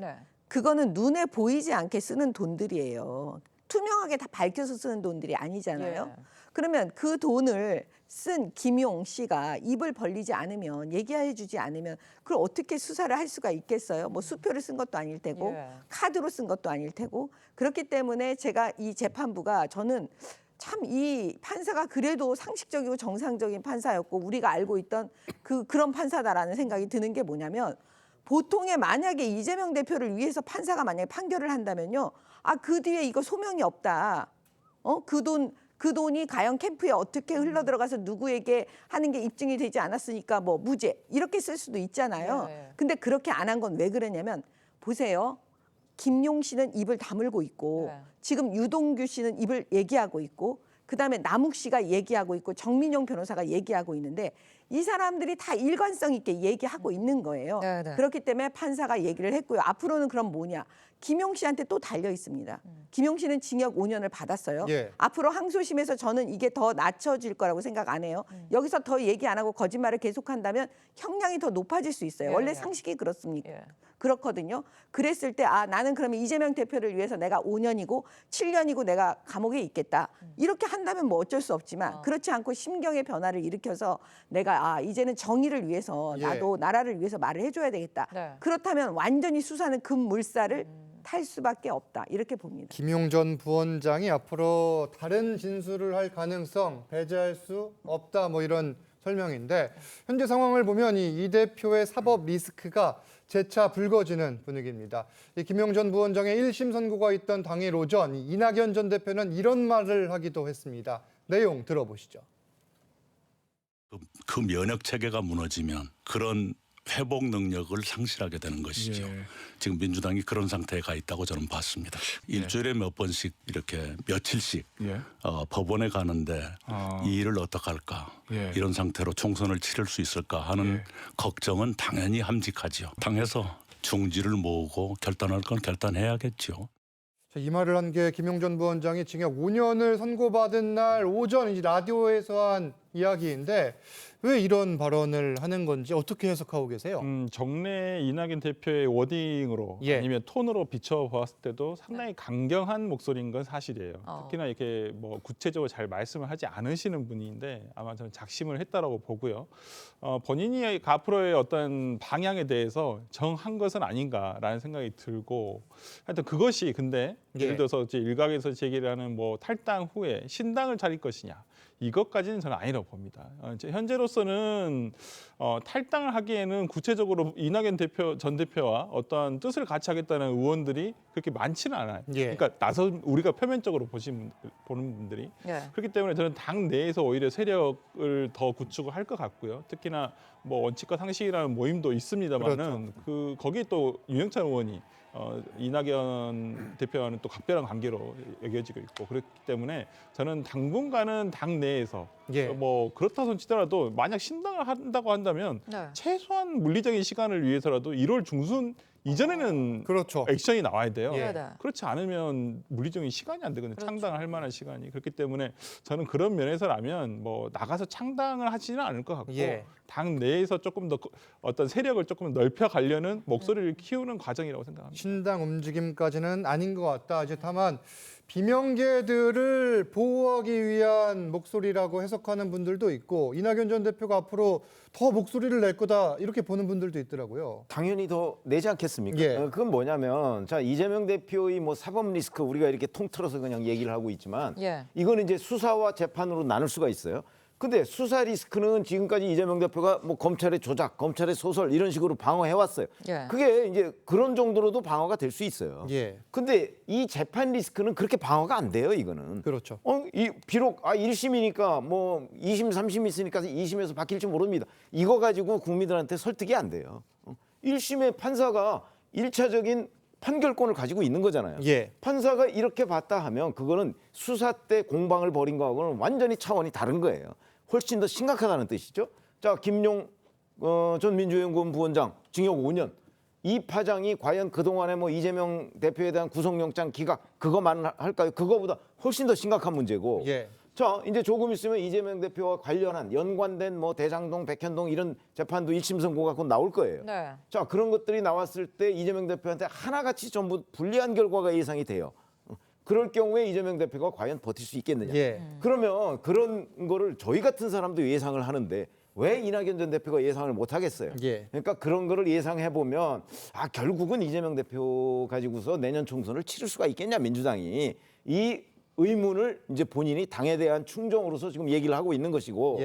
그거는 눈에 보이지 않게 쓰는 돈들이에요. 투명하게 다 밝혀서 쓰는 돈들이 아니잖아요. 그러면 그 돈을 쓴 김용 씨가 입을 벌리지 않으면, 얘기해 주지 않으면 그걸 어떻게 수사를 할 수가 있겠어요? 뭐 수표를 쓴 것도 아닐 테고 카드로 쓴 것도 아닐 테고. 그렇기 때문에 제가 이 재판부가, 저는 참 이 판사가 그래도 상식적이고 정상적인 판사였고 우리가 알고 있던 그런 판사다라는 생각이 드는 게 뭐냐면, 보통에 만약에 이재명 대표를 위해서 판사가 만약에 판결을 한다면요, 아, 그 뒤에 이거 소명이 없다. 그 돈이 과연 캠프에 어떻게 흘러 들어가서 누구에게 하는 게 입증이 되지 않았으니까 뭐 무죄 이렇게 쓸 수도 있잖아요. 근데 그렇게 안 한 건 왜 그러냐면, 보세요. 김용 씨는 입을 다물고 있고 지금 유동규 씨는 입을 얘기하고 있고 그다음에 남욱 씨가 얘기하고 있고 정민용 변호사가 얘기하고 있는데 이 사람들이 다 일관성 있게 얘기하고 있는 거예요. 그렇기 때문에 판사가 얘기를 했고요. 앞으로는 그럼 뭐냐? 김용 씨한테 또 달려 있습니다. 김용 씨는 징역 5년을 받았어요. 앞으로 항소심에서 저는 이게 더 낮춰질 거라고 생각 안 해요. 여기서 더 얘기 안 하고 거짓말을 계속한다면 형량이 더 높아질 수 있어요. 원래 상식이 그렇습니까? 그렇거든요. 그랬을 때 아, 나는 그러면 이재명 대표를 위해서 내가 5년이고 7년이고 내가 감옥에 있겠다. 이렇게 한다면 뭐 어쩔 수 없지만 그렇지 않고 심경의 변화를 일으켜서 내가 아, 이제는 정의를 위해서 나도 나라를 위해서 말을 해줘야 되겠다. 그렇다면 완전히 수사는 급물살을 탈 수밖에 없다. 이렇게 봅니다. 김용 전 부원장이 앞으로 다른 진술을 할 가능성 배제할 수 없다, 뭐 이런 설명인데, 현재 상황을 보면 이 대표의 사법 리스크가 재차 불거지는 분위기입니다. 이 김용 전 부원장의 1심 선고가 있던 당일 오전, 이낙연 전 대표는 이런 말을 하기도 했습니다. 내용 들어보시죠. 그 면역 체계가 무너지면 그런 회복 능력을 상실하게 되는 것이죠. 지금 민주당이 그런 상태에 가 있다고 저는 봤습니다. 일주일에 몇 번씩 이렇게 며칠씩 법원에 가는데 이 일을 어떻게 할까, 이런 상태로 총선을 치를 수 있을까 하는 걱정은 당연히 함직하죠. 당에서 중지를 모으고 결단할 건 결단해야겠죠. 이 말을 한 게 김용 전 부원장이 징역 5년을 선고받은 날 오전 이 라디오에서 한 이야기인데, 왜 이런 발언을 하는 건지 어떻게 해석하고 계세요? 정례 이낙연 대표의 워딩으로 아니면 톤으로 비춰보았을 때도 상당히 강경한 목소리인 건 사실이에요. 특히나 이렇게 뭐 구체적으로 잘 말씀을 하지 않으시는 분인데 아마 저는 작심을 했다라고 보고요. 본인이 앞으로의 어떤 방향에 대해서 정한 것은 아닌가라는 생각이 들고, 하여튼 그것이 근데 예를 들어서 이제 일각에서 제기를 하는 뭐 탈당 후에 신당을 차릴 것이냐, 이것까지는 저는 아니라고 봅니다. 현재로서는 탈당을 하기에는 구체적으로 이낙연 전 대표와 어떠한 뜻을 같이 하겠다는 의원들이 그렇게 많지는 않아요. 그러니까 우리가 표면적으로 보는 분들이. 그렇기 때문에 저는 당 내에서 오히려 세력을 더 구축을 할 것 같고요. 특히나 뭐 원칙과 상식이라는 모임도 있습니다만은 거기에 또 유영찬 의원이 이낙연 대표와는 또 각별한 관계로 여겨지고 있고, 그렇기 때문에 저는 당분간은 당 내에서 뭐 그렇다 치더라도 만약 신당을 한다고 한다면 최소한 물리적인 시간을 위해서라도 1월 중순 이전에는 액션이 나와야 돼요. 그렇지 않으면 물리적인 시간이 안 되거든요. 창당을 할 만한 시간이. 그렇기 때문에 저는 그런 면에서라면 뭐 나가서 창당을 하지는 않을 것 같고 당 내에서 조금 더 어떤 세력을 조금 넓혀 가려는 목소리를 키우는 과정이라고 생각합니다. 신당 움직임까지는 아닌 것 같다. 이제 다만 비명계들을 보호하기 위한 목소리라고 해석하는 분들도 있고, 이낙연 전 대표가 앞으로 더 목소리를 낼 거다 이렇게 보는 분들도 있더라고요. 당연히 더 내지 않겠습니까? 그건 뭐냐면, 자, 이재명 대표의 뭐 사법 리스크 우리가 이렇게 통틀어서 그냥 얘기를 하고 있지만 이거는 이제 수사와 재판으로 나눌 수가 있어요. 근데 수사 리스크는 지금까지 이재명 대표가 뭐 검찰의 조작, 검찰의 소설 이런 식으로 방어해 왔어요. 그게 이제 그런 정도로도 방어가 될 수 있어요. 근데 이 재판 리스크는 그렇게 방어가 안 돼요, 이거는. 그렇죠. 비록 1심이니까 뭐 2심, 3심 있으니까 2심에서 바뀔지 모릅니다. 이거 가지고 국민들한테 설득이 안 돼요. 1심의 판사가 1차적인 판결권을 가지고 있는 거잖아요. 판사가 이렇게 봤다 하면 그거는 수사 때 공방을 벌인 거하고는 완전히 차원이 다른 거예요. 훨씬 더 심각하다는 뜻이죠. 자, 김용 전 민주연구원 부원장 징역 5년. 이 파장이 과연 그동안에 뭐 이재명 대표에 대한 구속영장 기각 그거만 할까요? 그거보다 훨씬 더 심각한 문제고 자, 이제 조금 있으면 이재명 대표와 관련한 연관된 뭐 대장동, 백현동 이런 재판도 1심 선고가 곧 나올 거예요. 네. 자, 그런 것들이 나왔을 때 이재명 대표한테 하나같이 전부 불리한 결과가 예상이 돼요. 그럴 경우에 이재명 대표가 과연 버틸 수 있겠느냐. 그러면 그런 거를 저희 같은 사람도 예상을 하는데 왜 이낙연 전 대표가 예상을 못 하겠어요. 그러니까 그런 거를 예상해 보면 아, 결국은 이재명 대표 가지고서 내년 총선을 치를 수가 있겠냐, 민주당이. 이 의문을 이제 본인이 당에 대한 충정으로서 지금 얘기를 하고 있는 것이고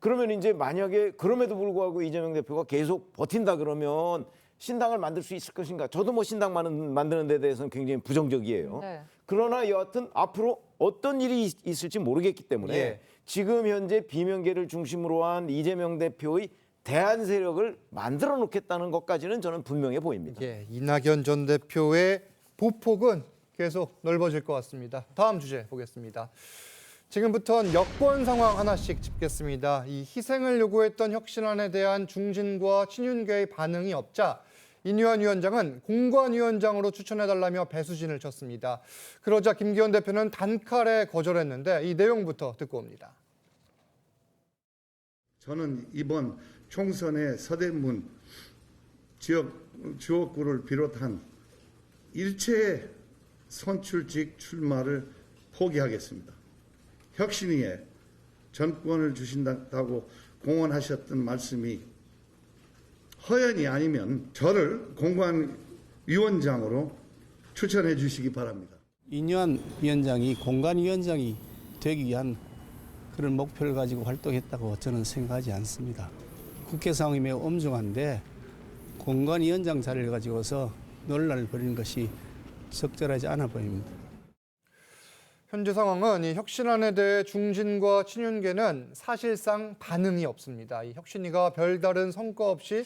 그러면 이제 만약에 그럼에도 불구하고 이재명 대표가 계속 버틴다 그러면 신당을 만들 수 있을 것인가? 저도 뭐 신당 만드는 데 대해서는 굉장히 부정적이에요. 그러나 여하튼 앞으로 어떤 일이 있을지 모르겠기 때문에 지금 현재 비명계를 중심으로 한 이재명 대표의 대안 세력을 만들어 놓겠다는 것까지는 저는 분명해 보입니다. 이낙연 전 대표의 보폭은 계속 넓어질 것 같습니다. 다음 주제 보겠습니다. 지금부터는 여권 상황 하나씩 짚겠습니다. 이 희생을 요구했던 혁신안에 대한 중진과 친윤계의 반응이 없자 인유한 위원장은 공관위원장으로 추천해달라며 배수진을 쳤습니다. 그러자 김기현 대표는 단칼에 거절했는데 이 내용부터 듣고 옵니다. 저는 이번 총선의 서대문 지역구를 비롯한 일체의 선출직 출마를 포기하겠습니다. 혁신위에 전권을 주신다고 공언하셨던 말씀이 허연이 아니면 저를 공관위원장으로 추천해 주시기 바랍니다. 인유한 위원장이 공관위원장이 되기 위한 그런 목표를 가지고 활동했다고 저는 생각하지 않습니다. 국회 상황이 매우 엄중한데 공관위원장 자리를 가지고서 논란을 벌이는 것이 적절하지 않아 보입니다. 현재 상황은 이 혁신안에 대해 중진과 친윤계는 사실상 반응이 없습니다. 이 혁신위가 별다른 성과 없이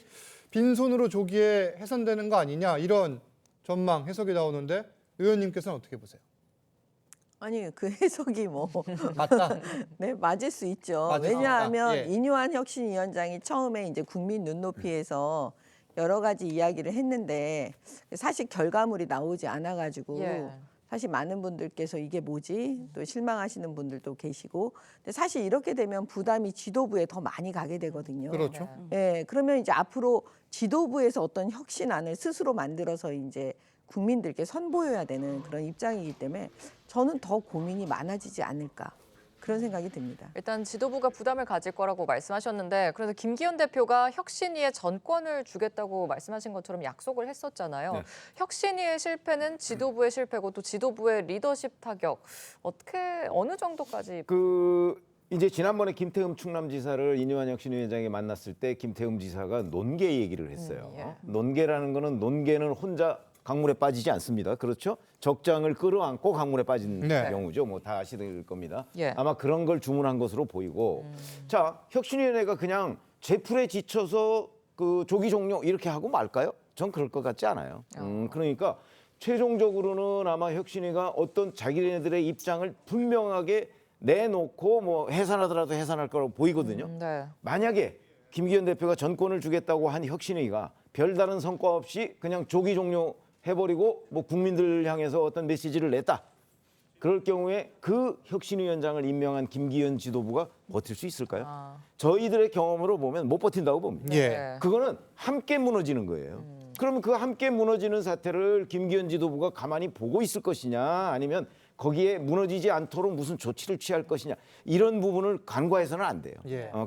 빈손으로 조기에 해산되는 거 아니냐 이런 전망, 해석이 나오는데 의원님께서는 어떻게 보세요? 아니 그 해석이 뭐 맞다. 네, 맞을 수 있죠. 맞을 왜냐하면 수 있다. 인유한 혁신위원장이 처음에 이제 국민 눈높이에서 여러 가지 이야기를 했는데 사실 결과물이 나오지 않아가지고 사실 많은 분들께서 이게 뭐지 또 실망하시는 분들도 계시고 근데 사실 이렇게 되면 부담이 지도부에 더 많이 가게 되거든요. 그렇죠. 그러면 이제 앞으로 지도부에서 어떤 혁신안을 스스로 만들어서 이제 국민들께 선보여야 되는 그런 입장이기 때문에 저는 더 고민이 많아지지 않을까 그런 생각이 듭니다. 일단 지도부가 부담을 가질 거라고 말씀하셨는데 그래서 김기현 대표가 혁신위에 전권을 주겠다고 말씀하신 것처럼 약속을 했었잖아요. 네. 혁신위의 실패는 지도부의 실패고 또 지도부의 리더십 타격 어느 정도까지? 이제 지난번에 김태흠 충남지사를 인유한 혁신위원장이 만났을 때 김태흠 지사가 논계 얘기를 했어요. 논계라는 거는 논계는 혼자 강물에 빠지지 않습니다. 그렇죠? 적장을 끌어안고 강물에 빠진 경우죠. 뭐 다 아시들 겁니다. 아마 그런 걸 주문한 것으로 보이고 자, 혁신위원회가 그냥 제풀에 지쳐서 그 조기 종료 이렇게 하고 말까요? 전 그럴 것 같지 않아요. 그러니까 최종적으로는 아마 혁신위가 어떤 자기네들의 입장을 분명하게 내놓고 뭐 해산하더라도 해산할 거라고 보이거든요. 만약에 김기현 대표가 전권을 주겠다고 한 혁신위가 별다른 성과 없이 그냥 조기 종료해버리고 뭐 국민들 향해서 어떤 메시지를 냈다. 그럴 경우에 그 혁신위원장을 임명한 김기현 지도부가 버틸 수 있을까요? 저희들의 경험으로 보면 못 버틴다고 봅니다. 그거는 함께 무너지는 거예요. 그러면 그 함께 무너지는 사태를 김기현 지도부가 가만히 보고 있을 것이냐 아니면 거기에 무너지지 않도록 무슨 조치를 취할 것이냐 이런 부분을 간과해서는 안 돼요.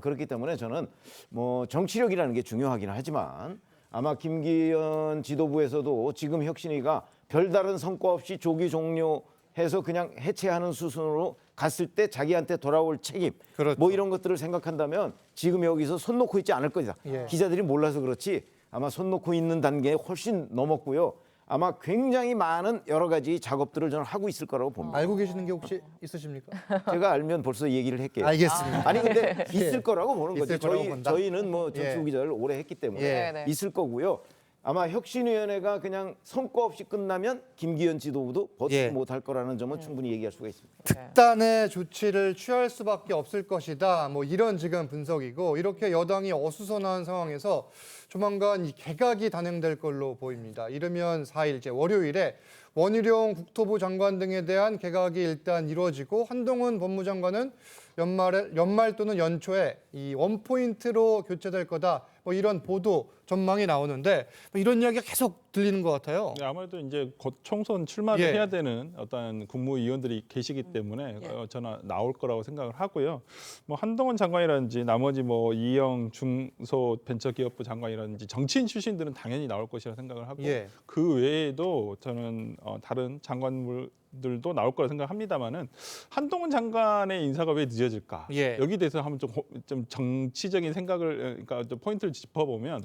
그렇기 때문에 저는 뭐 정치력이라는 게 중요하긴 하지만 아마 김기현 지도부에서도 지금 혁신위가 별다른 성과 없이 조기 종료해서 그냥 해체하는 수순으로 갔을 때 자기한테 돌아올 책임 뭐 이런 것들을 생각한다면 지금 여기서 손 놓고 있지 않을 것이다. 기자들이 몰라서 그렇지 아마 손 놓고 있는 단계에 훨씬 넘었고요. 아마 굉장히 많은 여러 가지 작업들을 저는 하고 있을 거라고 봅니다. 알고 계시는 게 혹시 있으십니까? 제가 알면 벌써 얘기를 할게요. 알겠습니다. 아니 근데 있을 거라고 보는 거죠. 있을 거라고 본다. 저희는 뭐 정치부 기자를 오래 했기 때문에 있을 거고요. 아마 혁신위원회가 그냥 성과 없이 끝나면 김기현 지도부도 버티지 예. 못할 거라는 점은 충분히 얘기할 수가 있습니다. 특단의 조치를 취할 수밖에 없을 것이다. 뭐 이런 지금 분석이고 이렇게 여당이 어수선한 상황에서 조만간 이 개각이 단행될 걸로 보입니다. 이르면 4일째 월요일에 원희룡 국토부 장관 등에 대한 개각이 일단 이루어지고 한동훈 법무장관은 연말 또는 연초에 이 원포인트로 교체될 거다. 뭐 이런 보도 전망이 나오는데 뭐 이런 이야기가 계속 들리는 것 같아요. 네, 아무래도 이제 곧 총선 출마를 예. 해야 되는 어떤 국무위원들이 계시기 때문에 저는 나올 거라고 생각을 하고요. 뭐 한동훈 장관이라든지 나머지 뭐 이영 중소벤처기업부 장관이라든지 정치인 출신들은 당연히 나올 것이라 생각을 하고 예. 그 외에도 저는 다른 장관들도 나올 거라 생각합니다만은 한동훈 장관의 인사가 왜 늦어질까? 예. 여기 대해서 한번 좀 정치적인 생각을 그러니까 좀 포인트를 짚어보면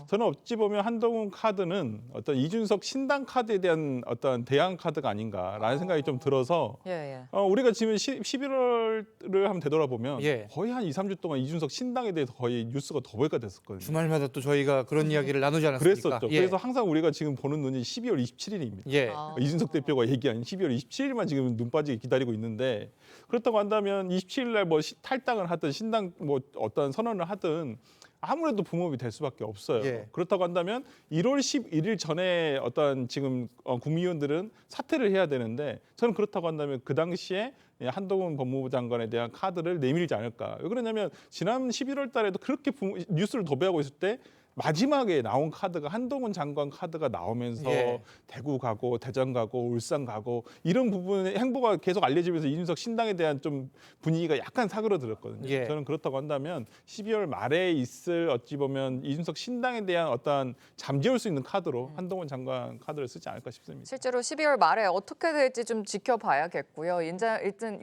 저는 어찌 보면 한동훈 카드는 어떤 이준석 신당 카드에 대한 어떤 대항 카드가 아닌가라는 생각이 좀 들어서 우리가 지금 11월을 한번 되돌아보면 예. 거의 한 2, 3주 동안 이준석 신당에 대해서 거의 뉴스가 더보이가 됐었거든요. 주말마다 또 저희가 그런 이야기를 나누지 않았습니까? 그랬었죠. 예. 그래서 항상 우리가 지금 보는 눈이 12월 27일입니다. 예. 이준석 대표가 얘기한 12월 27일만 지금 눈 빠지게 기다리고 있는데 그렇다고 한다면 27일 날 뭐 탈당을 하든 신당 뭐 어떤 선언을 하든 아무래도 붐업이 될 수밖에 없어요. 예. 그렇다고 한다면 1월 11일 전에 어떤 지금 국무위원들은 사퇴를 해야 되는데 저는 그렇다고 한다면 그 당시에 한동훈 법무부 장관에 대한 카드를 내밀지 않을까. 왜 그러냐면 지난 11월 달에도 그렇게 뉴스를 도배하고 있을 때 마지막에 나온 카드가 한동훈 장관 카드가 나오면서 예. 대구 가고 대전 가고 울산 가고 이런 부분의 행보가 계속 알려지면서 이준석 신당에 대한 좀 분위기가 약간 사그러들었거든요. 예. 저는 그렇다고 한다면 12월 말에 있을 어찌 보면 이준석 신당에 대한 어떤 잠재울 수 있는 카드로 한동훈 장관 카드를 쓰지 않을까 싶습니다. 실제로 12월 말에 어떻게 될지 좀 지켜봐야겠고요. 일단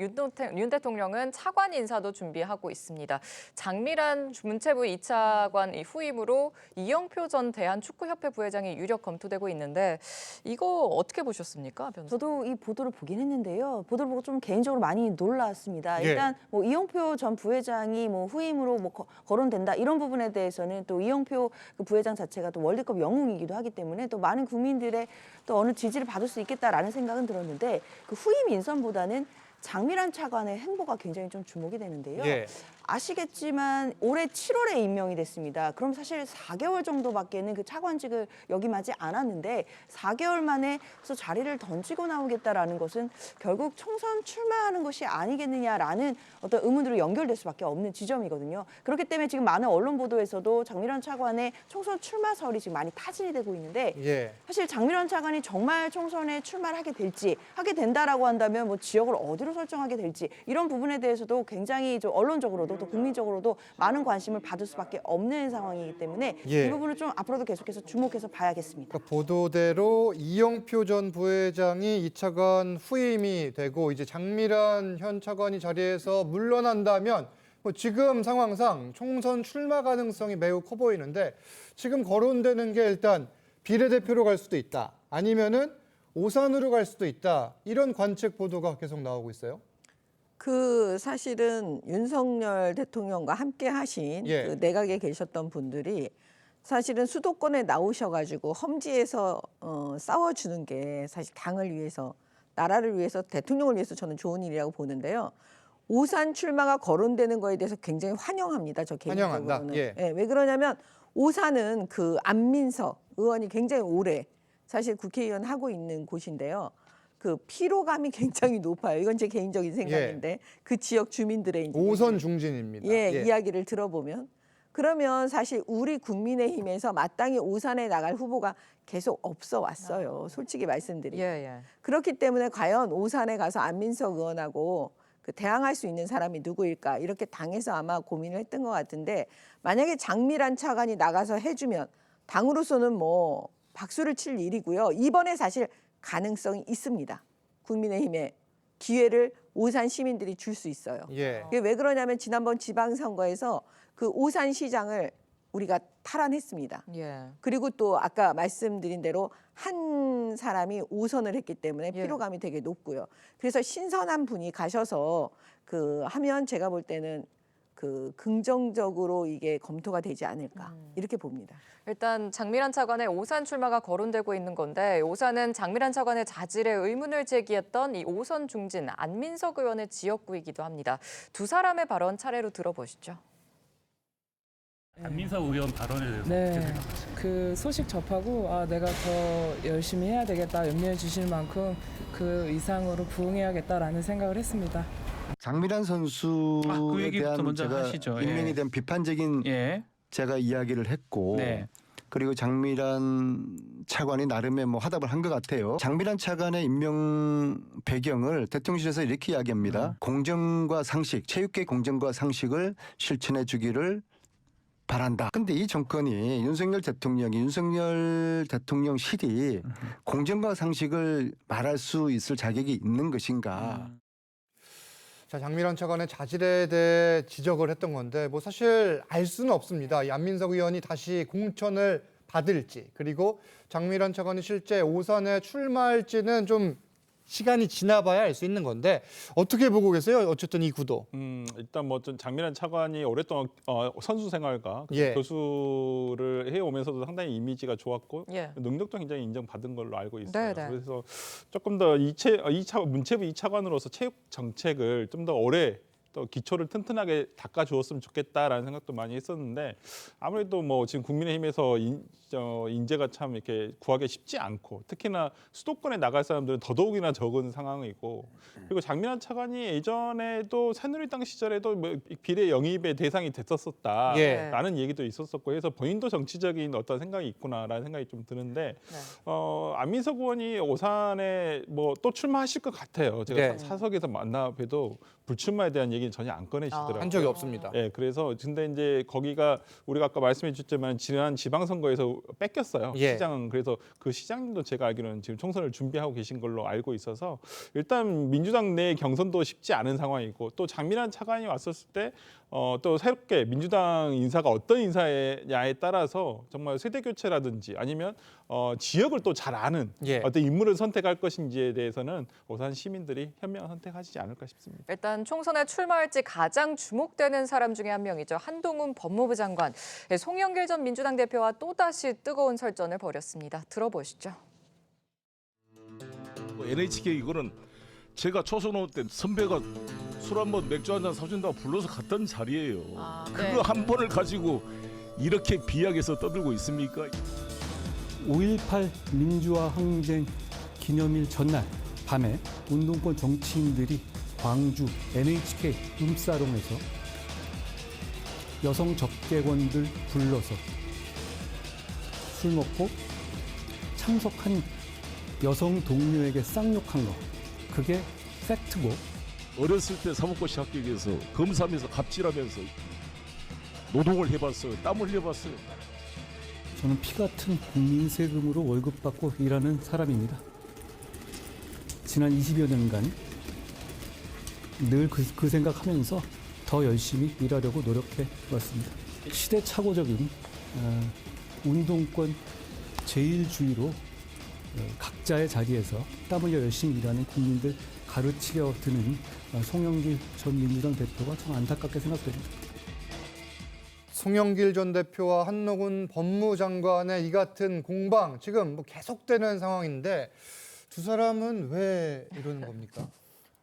윤 대통령은 차관 인사도 준비하고 있습니다. 장미란 문체부 2차관 후임으로 이영표 전 대한축구협회 부회장이 유력 검토되고 있는데 이거 어떻게 보셨습니까, 변호사님? 저도 이 보도를 보긴 했는데요. 보도를 보고 좀 개인적으로 많이 놀랐습니다. 예. 일단 뭐 이영표 전 부회장이 뭐 후임으로 뭐 거론된다 이런 부분에 대해서는 또 이영표 그 부회장 자체가 또 월드컵 영웅이기도 하기 때문에 또 많은 국민들의 또 어느 지지를 받을 수 있겠다라는 생각은 들었는데 그 후임 인선보다는 장미란 차관의 행보가 굉장히 좀 주목이 되는데요. 예. 아시겠지만 올해 7월에 임명이 됐습니다. 그럼 사실 4개월 정도밖에는 그 차관직을 역임하지 않았는데 4개월 만에 그래서 자리를 던지고 나오겠다라는 것은 결국 총선 출마하는 것이 아니겠느냐라는 어떤 의문으로 연결될 수밖에 없는 지점이거든요. 그렇기 때문에 지금 많은 언론 보도에서도 장미란 차관의 총선 출마설이 지금 많이 타진이 되고 있는데 예. 사실 장미란 차관이 정말 총선에 출마를 하게 될지 하게 된다라고 한다면 뭐 지역을 어디로 설정하게 될지 이런 부분에 대해서도 굉장히 좀 언론적으로도 또 국민적으로도 많은 관심을 받을 수밖에 없는 상황이기 때문에 예. 이 부분을 좀 앞으로도 계속해서 주목해서 봐야겠습니다. 그러니까 보도대로 이영표 전 부회장이 2차관 후임이 되고 이제 장미란 현 차관이 자리에서 물러난다면 뭐 지금 상황상 총선 출마 가능성이 매우 커 보이는데 지금 거론되는 게 일단 비례대표로 갈 수도 있다. 아니면은 오산으로 갈 수도 있다. 이런 관측 보도가 계속 나오고 있어요. 그 사실은 윤석열 대통령과 함께 하신 예. 그 내각에 계셨던 분들이 사실은 수도권에 나오셔가지고 험지에서 싸워주는 게 사실 당을 위해서 나라를 위해서 대통령을 위해서 저는 좋은 일이라고 보는데요. 오산 출마가 거론되는 거에 대해서 굉장히 환영합니다. 저 개인적으로는. 환영한다. 예. 예, 왜 그러냐면 오산은 그 안민석 의원이 굉장히 오래 사실 국회의원 하고 있는 곳인데요. 그 피로감이 굉장히 높아요. 이건 제 개인적인 생각인데 그 지역 주민들의 이제 5선 중진입니다. 예, 이야기를 들어보면 그러면 사실 우리 국민의힘에서 마땅히 오산에 나갈 후보가 계속 없어 왔어요. 솔직히 말씀드리면. 그렇기 때문에 과연 오산에 가서 안민석 의원하고 그 대항할 수 있는 사람이 누구일까 이렇게 당에서 아마 고민을 했던 것 같은데 만약에 장미란 차관이 나가서 해주면 당으로서는 뭐 박수를 칠 일이고요. 이번에 사실 가능성이 있습니다. 국민의힘에 기회를 오산 시민들이 줄 수 있어요. 예. 이게 왜 그러냐면 지난번 지방선거에서 그 오산시장을 우리가 탈환했습니다. 그리고 또 아까 말씀드린 대로 한 사람이 5선을 했기 때문에 피로감이 되게 높고요. 그래서 신선한 분이 가셔서 그 하면 제가 볼 때는 그 긍정적으로 이게 검토가 되지 않을까 이렇게 봅니다. 일단 장미란 차관의 오산 출마가 거론되고 있는 건데 오산은 장미란 차관의 자질에 의문을 제기했던 이 오선 중진 안민석 의원의 지역구이기도 합니다. 두 사람의 발언 차례로 들어보시죠. 안민석 의원 발언에 대해서 네, 어떻게 생각하십니까? 그 소식 접하고 내가 더 열심히 해야 되겠다, 염려해 주실 만큼 그 이상으로 부응해야겠다라는 생각을 했습니다. 장미란 선수에 그 얘기부터 대한 먼저 제가 하시죠. 임명에 예. 대한 비판적인 제가 이야기를 했고 네. 그리고 장미란 차관이 나름의 뭐 화답을 한 것 같아요. 장미란 차관의 임명 배경을 대통령실에서 이렇게 이야기합니다. 공정과 상식, 체육계 공정과 상식을 실천해 주기를 바란다. 근데 이 정권이 윤석열 대통령실이 공정과 상식을 말할 수 있을 자격이 있는 것인가? 자, 장미란 차관의 자질에 대해 지적을 했던 건데 뭐 사실 알 수는 없습니다. 이 안민석 의원이 다시 공천을 받을지 그리고 장미란 차관이 실제 오산에 출마할지는 좀 시간이 지나봐야 알 수 있는 건데 어떻게 보고 계세요? 어쨌든 이 구도. 일단 뭐 좀 장미란 차관이 오랫동안 선수 생활과 교수를 해오면서도 상당히 이미지가 좋았고 능력도 굉장히 인정받은 걸로 알고 있어요. 네네. 그래서 조금 더 문체부 2차관으로서 체육 정책을 좀 더 오래 또 기초를 튼튼하게 닦아주었으면 좋겠다라는 생각도 많이 했었는데 아무래도 뭐 지금 국민의힘에서 인재가 참 이렇게 구하기 쉽지 않고 특히나 수도권에 나갈 사람들은 더더욱이나 적은 상황이고 그리고 장미란 차관이 예전에도 새누리당 시절에도 뭐 비례 영입의 대상이 됐었었다라는 얘기도 있었었고 해서 본인도 정치적인 어떤 생각이 있구나라는 생각이 좀 드는데 안민석 의원이 오산에 뭐 또 출마하실 것 같아요. 제가 사석에서 만나 봬도 불출마에 대한 얘기는 전혀 안 꺼내시더라고요. 한 적이 없습니다. 네, 그래서 근데 이제 거기가 우리가 아까 말씀해 주셨지만 지난 지방선거에서 뺏겼어요. 시장은. 그래서 그 시장님도 제가 알기로는 지금 총선을 준비하고 계신 걸로 알고 있어서 일단 민주당 내 경선도 쉽지 않은 상황이고 또 장미란 차관이 왔었을 때 또 새롭게 민주당 인사가 어떤 인사냐에 따라서 정말 세대 교체라든지 아니면 지역을 또 잘 아는 어떤 인물을 선택할 것인지에 대해서는 오산 시민들이 현명한 선택하시지 않을까 싶습니다. 일단 총선에 출마할지 가장 주목되는 사람 중에 한 명이죠. 한동훈 법무부 장관. 송영길 전 민주당 대표와 또다시 뜨거운 설전을 벌였습니다. 들어보시죠. NHK 이거는 제가 초선 올 때 선배가 술 한번 맥주 한잔 사준다고 불러서 갔던 자리예요. 그거 한 번을 가지고 이렇게 비약해서 떠들고 있습니까? 5.18 민주화 항쟁 기념일 전날 밤에 운동권 정치인들이 광주 NHK 룸사롱에서 여성 접객원들 불러서 술 먹고 참석한 여성 동료에게 쌍욕한 거, 그게 팩트고. 어렸을 때 사법고시 합격해서 검사하면서 갑질하면서 노동을 해봤어요. 땀을 흘려봤어요. 저는 피 같은 국민 세금으로 월급 받고 일하는 사람입니다. 지난 20여 년간 늘 그 생각하면서 더 열심히 일하려고 노력해 왔습니다. 시대착오적인 운동권 제일주의로 각자의 자리에서 땀 흘려 열심히 일하는 국민들 가르치려 드는 송영길 전 민주당 대표가 참 안타깝게 생각됩니다. 송영길 전 대표와 한동훈 법무장관의 이 같은 공방 지금 뭐 계속되는 상황인데 두 사람은 왜 이러는 겁니까?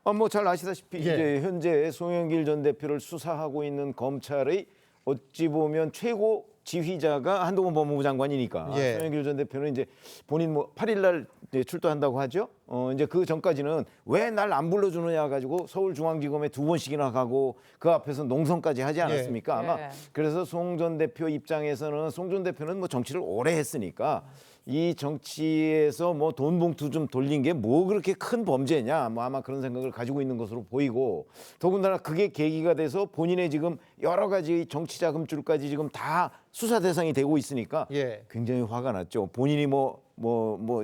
뭐 잘 아시다시피 이제 현재 송영길 전 대표를 수사하고 있는 검찰의 어찌 보면 최고 지휘자가 한동훈 법무부 장관이니까 송영길 전 대표는 이제 본인 뭐 8일 날 출두한다고 하죠. 이제 그 전까지는 왜 날 안 불러주느냐 가지고 서울중앙지검에 2번씩이나 가고 그 앞에서 농성까지 하지 않았습니까? 아마 그래서 송 전 대표 입장에서는 송 전 대표는 뭐 정치를 오래 했으니까 이 정치에서 뭐 돈 봉투 좀 돌린 게 뭐 그렇게 큰 범죄냐, 뭐 아마 그런 생각을 가지고 있는 것으로 보이고 더군다나 그게 계기가 돼서 본인의 지금 여러 가지 정치 자금줄까지 지금 다 수사 대상이 되고 있으니까 굉장히 화가 났죠. 본인이 뭐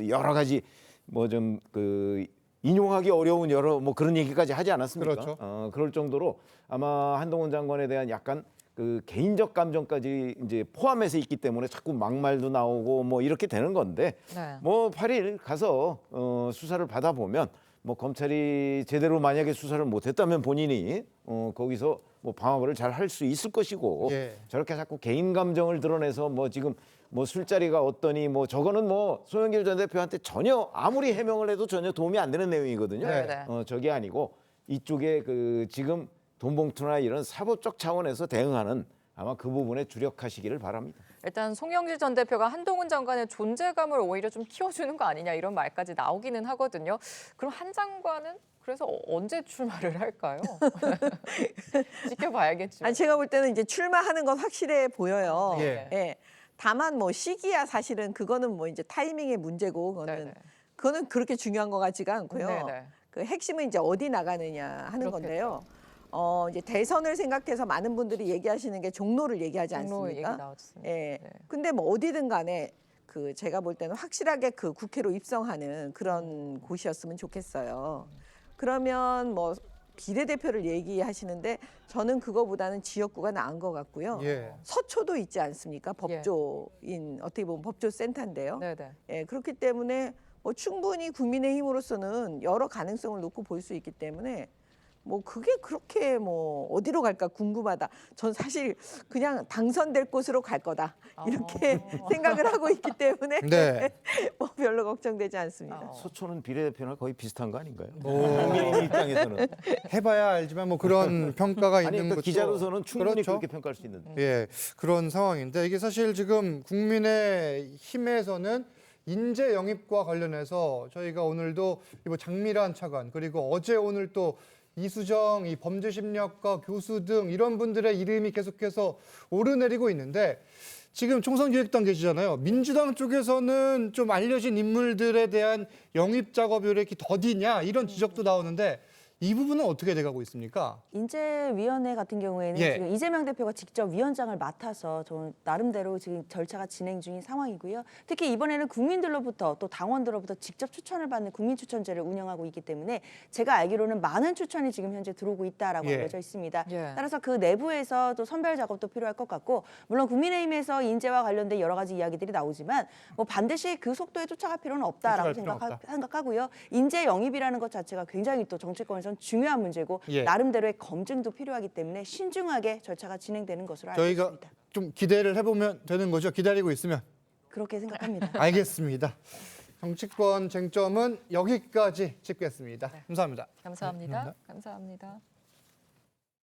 여러 가지 뭐 좀 그 인용하기 어려운 여러 뭐 그런 얘기까지 하지 않았습니까? 그렇죠. 그럴 정도로 아마 한동훈 장관에 대한 약간 그 개인적 감정까지 이제 포함해서 있기 때문에 자꾸 막말도 나오고 뭐 이렇게 되는 건데 뭐 8일 가서 수사를 받아보면 뭐 검찰이 제대로 만약에 수사를 못했다면 본인이 거기서 뭐 방어를 잘 할 수 있을 것이고 예. 저렇게 자꾸 개인 감정을 드러내서 뭐 지금 뭐 술자리가 어떠니 뭐 저거는 뭐 송영길 전 대표한테 전혀 아무리 해명을 해도 전혀 도움이 안 되는 내용이거든요. 네. 저게 아니고 이쪽에 그 지금 돈봉투나 이런 사법적 차원에서 대응하는 아마 그 부분에 주력하시기를 바랍니다. 일단 송영길 전 대표가 한동훈 장관의 존재감을 오히려 좀 키워주는 거 아니냐 이런 말까지 나오기는 하거든요. 그럼 한 장관은 그래서 언제 출마를 할까요? 지켜봐야겠죠. 아니, 제가 볼 때는 이제 출마하는 건 확실해 보여요. 예. 예. 다만 뭐 시기야 사실은 그거는 뭐 이제 타이밍의 문제고 그거는 그렇게 중요한 것 같지가 않고요. 네네. 그 핵심은 이제 어디 나가느냐 하는 건데요. 이제 대선을 생각해서 많은 분들이 얘기하시는 게 종로를 얘기하지 종로 얘기 않습니까? 나왔습니다. 예. 근데 뭐 어디든 간에 그 제가 볼 때는 확실하게 그 국회로 입성하는 그런 곳이었으면 좋겠어요. 그러면 뭐 비례대표를 얘기하시는데 저는 그거보다는 지역구가 나은 것 같고요. 예. 서초도 있지 않습니까? 법조인 어떻게 보면 법조센터인데요. 네네. 예, 그렇기 때문에 뭐 충분히 국민의힘으로서는 여러 가능성을 놓고 볼 수 있기 때문에 뭐 그게 그렇게 뭐 어디로 갈까 궁금하다. 전 사실 그냥 당선될 곳으로 갈 거다 이렇게 생각을 하고 있기 때문에 네. 뭐 별로 걱정되지 않습니다. 서초는 비례대표나 거의 비슷한 거 아닌가요? 오. 국민의힘 입장에서는 해봐야 알지만 뭐 그런 평가가 아니 있는 그 것도 기자로서는 충분히 그렇죠. 그렇게 평가할 수 있는데. 예, 그런 상황인데 이게 사실 지금 국민의힘에서는 인재 영입과 관련해서 저희가 오늘도 뭐 장미란 차관 그리고 어제 오늘 또 이수정 이 범죄심리학과 교수 등 이런 분들의 이름이 계속해서 오르내리고 있는데 지금 총선기획단 계시잖아요. 민주당 쪽에서는 좀 알려진 인물들에 대한 영입 작업이 왜 이렇게 더디냐 이런 지적도 나오는데 이 부분은 어떻게 돼가고 있습니까? 인재위원회 같은 경우에는 예. 지금 이재명 대표가 직접 위원장을 맡아서 저는 나름대로 지금 절차가 진행 중인 상황이고요. 특히 이번에는 국민들로부터 또 당원들로부터 직접 추천을 받는 국민추천제를 운영하고 있기 때문에 제가 알기로는 많은 추천이 지금 현재 들어오고 있다라고 예. 알려져 있습니다. 예. 따라서 그 내부에서 또 선별 작업도 필요할 것 같고 물론 국민의힘에서 인재와 관련된 여러 가지 이야기들이 나오지만 뭐 반드시 그 속도에 쫓아갈 필요는 없다라고 쫓아갈 필요는 생각하고요. 인재 영입이라는 것 자체가 굉장히 또 정치권에서는 중요한 문제고 예. 나름대로의 검증도 필요하기 때문에 신중하게 절차가 진행되는 것으로 알고 저희가 있습니다. 좀 기대를 해보면 되는 거죠? 기다리고 있으면. 그렇게 생각합니다. 알겠습니다. 정치권 쟁점은 여기까지 짚겠습니다. 감사합니다. 감사합니다. 감사합니다.